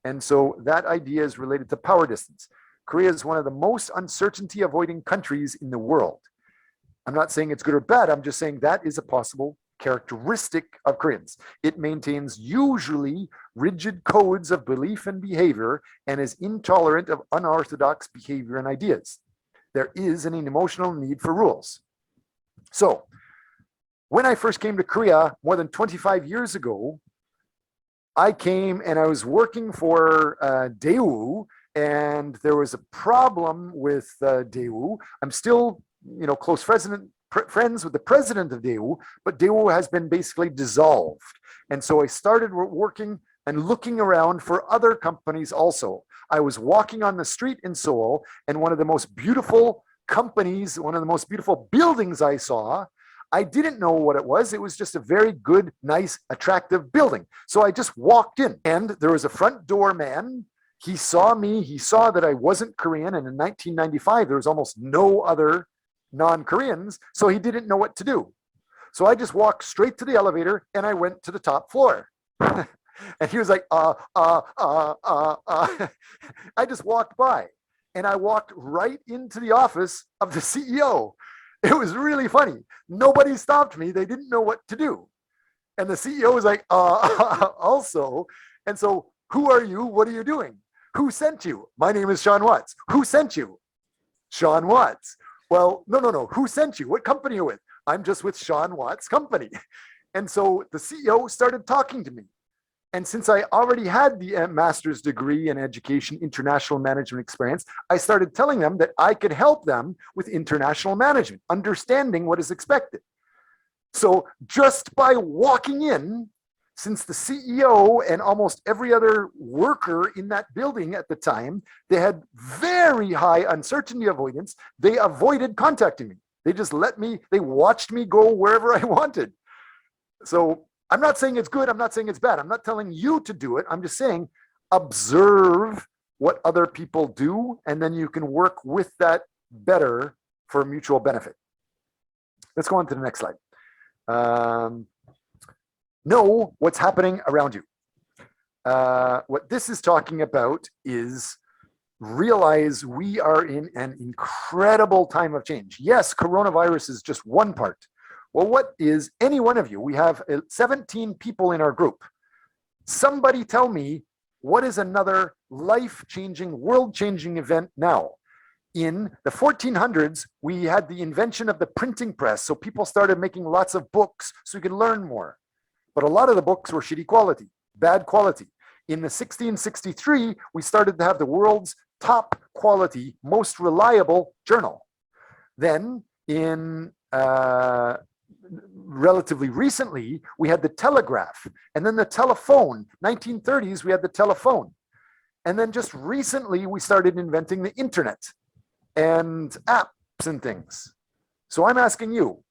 And so that idea is related to power distance. Korea is one of the most uncertainty avoiding countries in the world. I'm not saying it's good or bad. I'm just saying that is a possible characteristic of Koreans. It maintains usually rigid codes of belief and behavior and is intolerant of unorthodox behavior and ideas. There is an emotional need for rules. So when I first came to Korea more than 25 years ago, I came and I was working for Daewoo, and there was a problem with Daewoo. I'm still, close friends with the president of Daewoo, but Daewoo has been basically dissolved. And so I started working and looking around for other companies also. I was walking on the street in Seoul, and one of the most beautiful companies, one of the most beautiful buildings I saw, I didn't know what it was. It was just a very good, nice, attractive building. So I just walked in, and there was a front door man. He saw me. He saw that I wasn't Korean. And in 1995, there was almost no other non-Koreans. So he didn't know what to do. So I just walked straight to the elevator and I went to the top floor. And he was like, I just walked by, and I walked right into the office of the CEO. It was really funny. Nobody stopped me. They didn't know what to do. And the CEO was like, also. And so, who are you? What are you doing? Who sent you? My name is SeanWatts. Who sent you? SeanWatts. Well, no. Who sent you? What company are you with? I'm just with SeanWatts company. And so the CEO started talking to me. And since I already had the master's degree in education, international management experience, I started telling them that I could help them with international management, understanding what is expected. So just by walking in, since the CEO and almost every other worker in that building at the time, they had very high uncertainty avoidance, they avoided contacting me. They just they watched me go wherever I wanted. So I'm not saying it's good. I'm not saying it's bad. I'm not telling you to do it. I'm just saying observe what other people do, and then you can work with that better for mutual benefit. Let's go on to the next slide. Know what's happening around you. What this is talking about is realize we are in an incredible time of change. Yes, coronavirus is just one part. Well, what is any one of you? We have 17 people in our group. Somebody tell me, what is another life-changing, world-changing event now? In the 1400s, we had the invention of the printing press. So people started making lots of books so you could learn more. But a lot of the books were shitty quality, bad quality. In the 1663, we started to have the world's top quality, most reliable journal. Then in relatively recently, we had the telegraph, and then the telephone. 1930s, we had the telephone. And then just recently, we started inventing the internet and apps and things. So I'm asking you,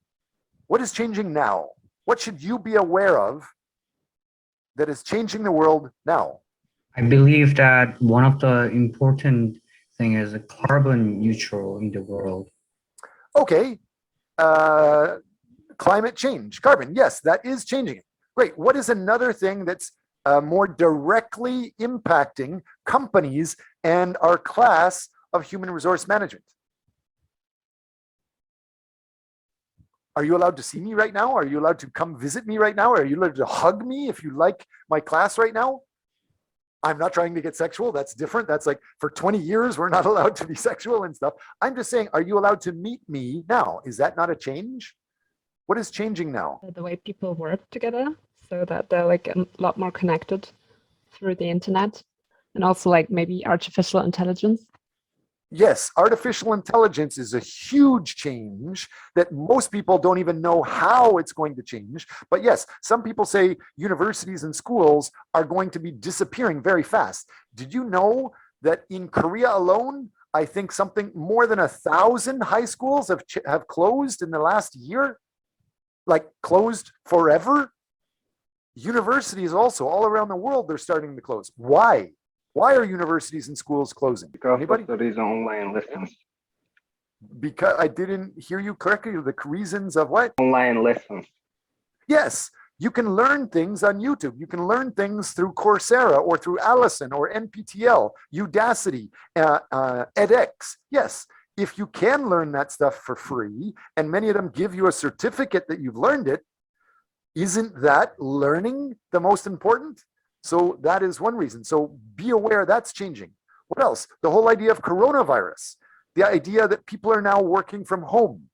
what is changing now? What should you be aware of that is changing the world now? I believe that one of the important thing is a carbon neutral in the world. Okay. Climate change, carbon, yes, that is changing it. Great. What is another thing that's more directly impacting companies and our class of human resource management? Are you allowed to see me right now? Are you allowed to come visit me right now? Are you allowed to hug me if you like my class right now? I'm not trying to get sexual. That's different. That's like for 20 years, we're not allowed to be sexual and stuff. I'm just saying, are you allowed to meet me now? Is that not a change? What is changing now? The way people work together, so that they're like a lot more connected through the internet, and also like maybe artificial intelligence. Yes, artificial intelligence is a huge change that most people don't even know how it's going to change. But yes, some people say universities and schools are going to be disappearing very fast. Did you know that in Korea alone, I think something more than 1,000 high schools have closed in the last year? Like closed forever? Universities also all around the world, they're starting to close. Why? Why are universities and schools closing? Because Anybody? of the reason online lessons. Because I didn't hear you correctly. The reasons of what? Online lessons. Yes, you can learn things on YouTube. You can learn things through Coursera or through Allison or NPTL, Udacity, edX. Yes, if you can learn that stuff for free, and many of them give you a certificate that you've learned it, isn't that learning the most important? So that is one reason. So be aware that's changing. What else? The whole idea of coronavirus, the idea that people are now working from home.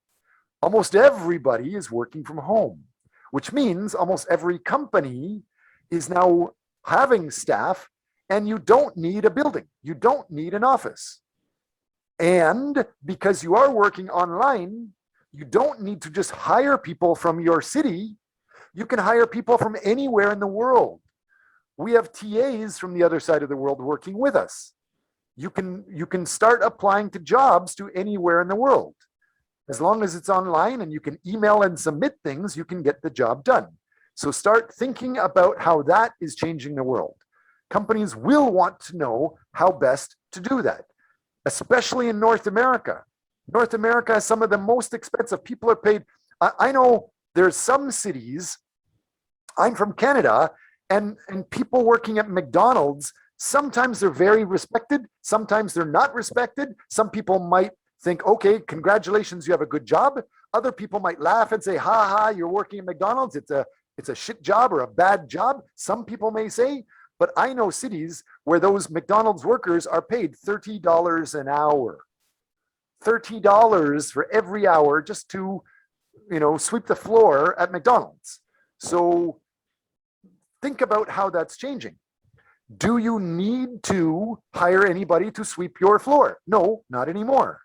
Almost everybody is working from home, which means almost every company is now having staff, and you don't need a building. You don't need an office. And because you are working online, you don't need to just hire people from your city. You can hire people from anywhere in the world. We have TAs from the other side of the world working with us. You can start applying to jobs to anywhere in the world. As long as it's online and you can email and submit things, you can get the job done. So start thinking about how that is changing the world. Companies will want to know how best to do that, especially in North America. North America has some of the most expensive. People are paid. I know there's some cities, I'm from Canada, and people working at McDonald's, sometimes they're very respected, sometimes they're not respected. Some people might think, okay, congratulations, you have a good job. Other people might laugh and say, ha ha, you're working at McDonald's, it's a shit job or a bad job. Some people may say, but I know cities where those McDonald's workers are paid $30 an hour. $30 for every hour just to, sweep the floor at McDonald's. So think about how that's changing. Do you need to hire anybody to sweep your floor? No, not anymore.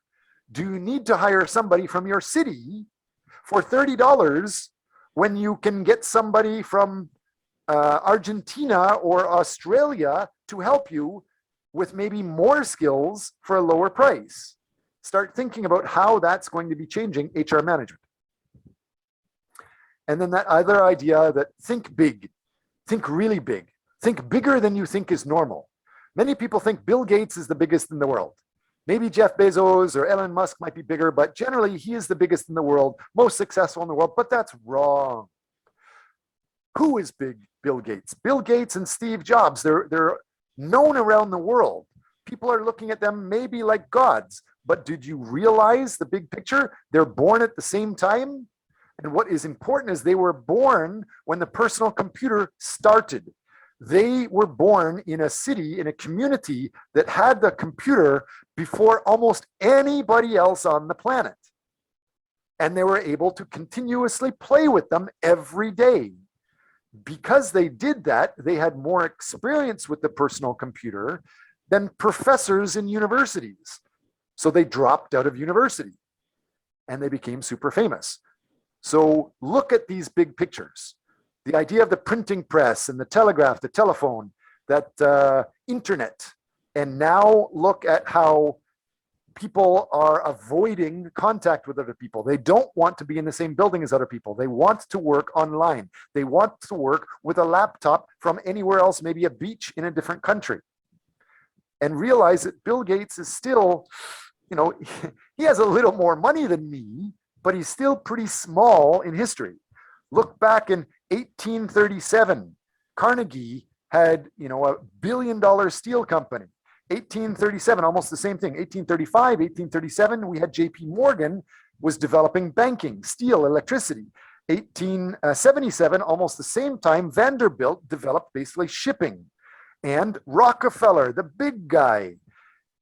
Do you need to hire somebody from your city for $30 when you can get somebody from Argentina or Australia to help you with maybe more skills for a lower price? Start thinking about how that's going to be changing HR management. And then that other idea that think big, think really big, think bigger than you think is normal. Many people think Bill Gates is the biggest in the world. Maybe Jeff Bezos or Elon Musk might be bigger, but generally he is the biggest in the world, most successful in the world, but that's wrong. Who is big Bill Gates? Bill Gates and Steve Jobs, they're known around the world. People are looking at them maybe like gods, but did you realize the big picture? They're born at the same time. And what is important is they were born when the personal computer started. They were born in a city, in a community that had the computer before almost anybody else on the planet. And they were able to continuously play with them every day. Because they did that, they had more experience with the personal computer than professors in universities. So they dropped out of university and they became super famous. So look at these big pictures. The idea of the printing press and the telegraph, the telephone, that internet, and now look at how people are avoiding contact with other people. They don't want to be in the same building as other people. They want to work online. They want to work with a laptop from anywhere else, maybe a beach in a different country. And realize that Bill Gates is still, he has a little more money than me, but he's still pretty small in history. Look back in 1837, Carnegie had, a $1 billion steel company. 1837, almost the same thing. 1835, 1837, we had JP Morgan was developing banking, steel, electricity. 1877, almost the same time, Vanderbilt developed basically shipping. And Rockefeller, the big guy,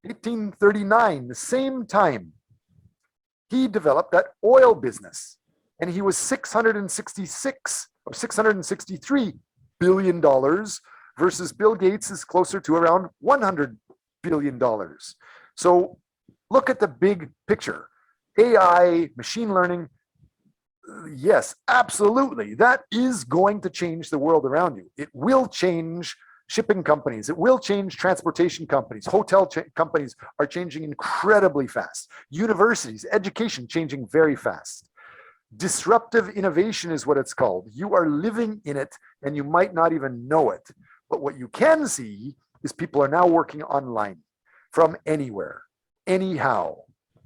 1839, the same time, he developed that oil business. And he was $666 or $663 billion versus Bill Gates is closer to around $100 billion. So look at the big picture. AI, machine learning, yes, absolutely. That is going to change the world around you. It will change shipping companies. It will change transportation companies. Hotel companies are changing incredibly fast. Universities, education changing very fast. Disruptive innovation is what it's called. You are living in it and you might not even know it. But what you can see is people are now working online from anywhere, anyhow.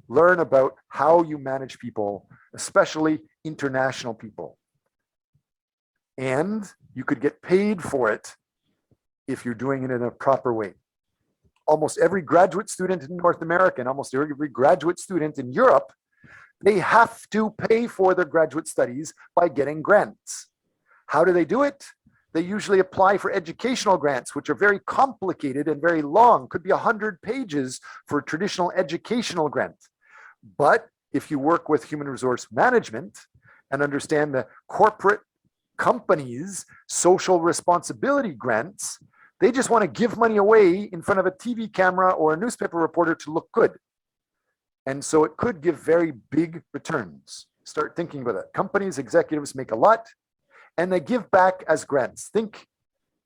Learn about how you manage people, especially international people. And you could get paid for it if you're doing it in a proper way. Almost every graduate student in North America and almost every graduate student in Europe, they have to pay for their graduate studies by getting grants. How do they do it? They usually apply for educational grants, which are very complicated and very long, could be 100 pages for a traditional educational grant. But if you work with human resource management and understand the corporate companies' social responsibility grants, they just want to give money away in front of a TV camera or a newspaper reporter to look good. And so it could give very big returns. Start thinking about it. Companies, executives make a lot and they give back as grants. Think,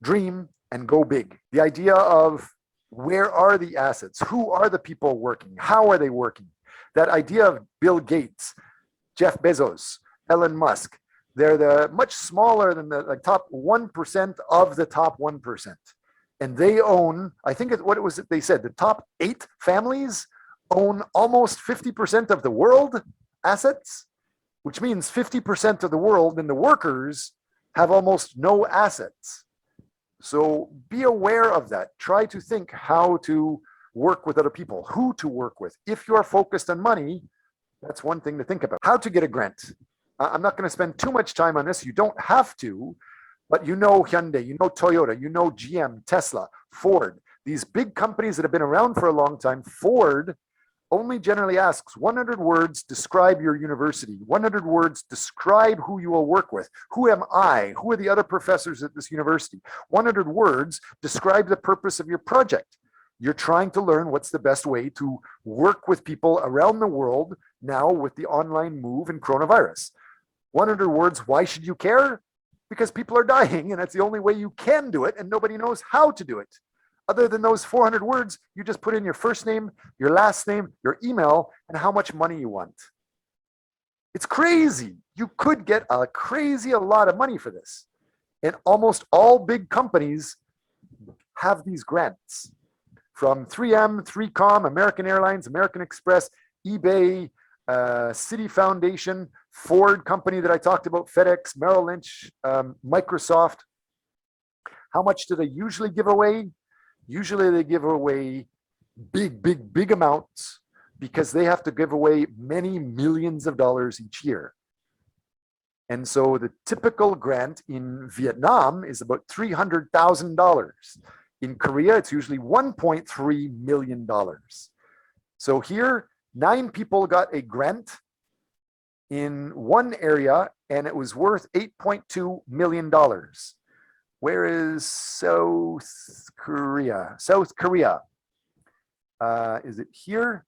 dream, and go big. The idea of where are the assets? Who are the people working? How are they working? That idea of Bill Gates, Jeff Bezos, Elon Musk, they're the much smaller than the top 1% of the top 1%. And they own, I think what it was that they said, the top 8 families own almost 50% of the world assets, which means 50% of the world and the workers have almost no assets. So be aware of that. Try to think how to work with other people, who to work with. If you are focused on money, that's one thing to think about. How to get a grant. I'm not going to spend too much time on this. You don't have to, but you know Hyundai, you know Toyota, you know GM, Tesla, Ford, these big companies that have been around for a long time. Ford only generally asks 100 words, describe your university. 100 words, describe who you will work with. Who am I? Who are the other professors at this university? 100 words, describe the purpose of your project. You're trying to learn what's the best way to work with people around the world now with the online move and coronavirus. 100 words, why should you care? Because people are dying and that's the only way you can do it and nobody knows how to do it. Other than those 400 words, you just put in your first name, your last name, your email, and how much money you want. It's crazy. You could get a lot of money for this. And almost all big companies have these grants. From 3M, 3Com, American Airlines, American Express, eBay, City Foundation, Ford company that I talked about, FedEx, Merrill Lynch, Microsoft. How much do they usually give away? Usually they give away big amounts because they have to give away many millions of dollars each year. And so the typical grant in Vietnam is about $300,000. In Korea, it's usually $1.3 million. So here, 9 people got a grant in one area and it was worth $8.2 million. Where is South Korea? South Korea. Is it here?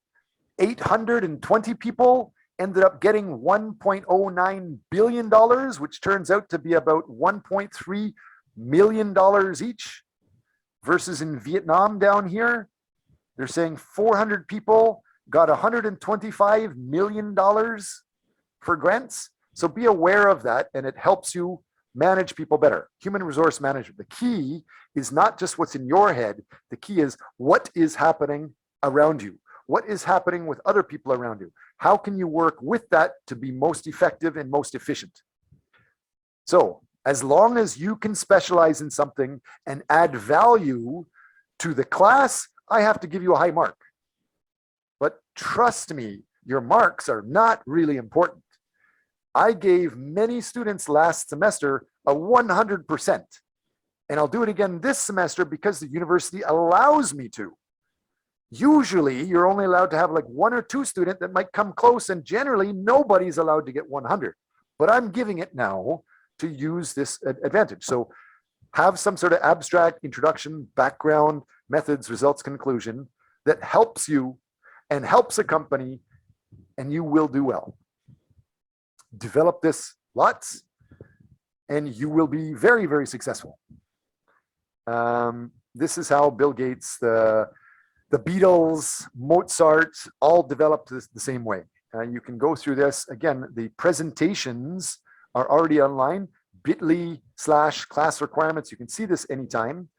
820 people ended up getting $1.09 billion, which turns out to be about $1.3 million each. Versus in Vietnam down here, they're saying 400 people got $125 million for grants. So be aware of that and it helps you manage people better. Human resource management. The key is not just what's in your head. The key is what is happening around you. What is happening with other people around you? How can you work with that to be most effective and most efficient? So as long as you can specialize in something and add value to the class, I have to give you a high mark. But trust me, your marks are not really important. I gave many students last semester a 100%. And I'll do it again this semester because the university allows me to. Usually, you're only allowed to have like 1 or 2 students that might come close, and generally nobody's allowed to get 100. But I'm giving it now to use this advantage. So have some sort of abstract introduction, background, methods, results, conclusion that helps you and helps a company, and you will do well. Develop this lots and you will be very, very successful. This is how Bill Gates, the Beatles, Mozart all developed this the same way. You can go through this. Again, the presentations are already online, bit.ly/class requirements. You can see this anytime.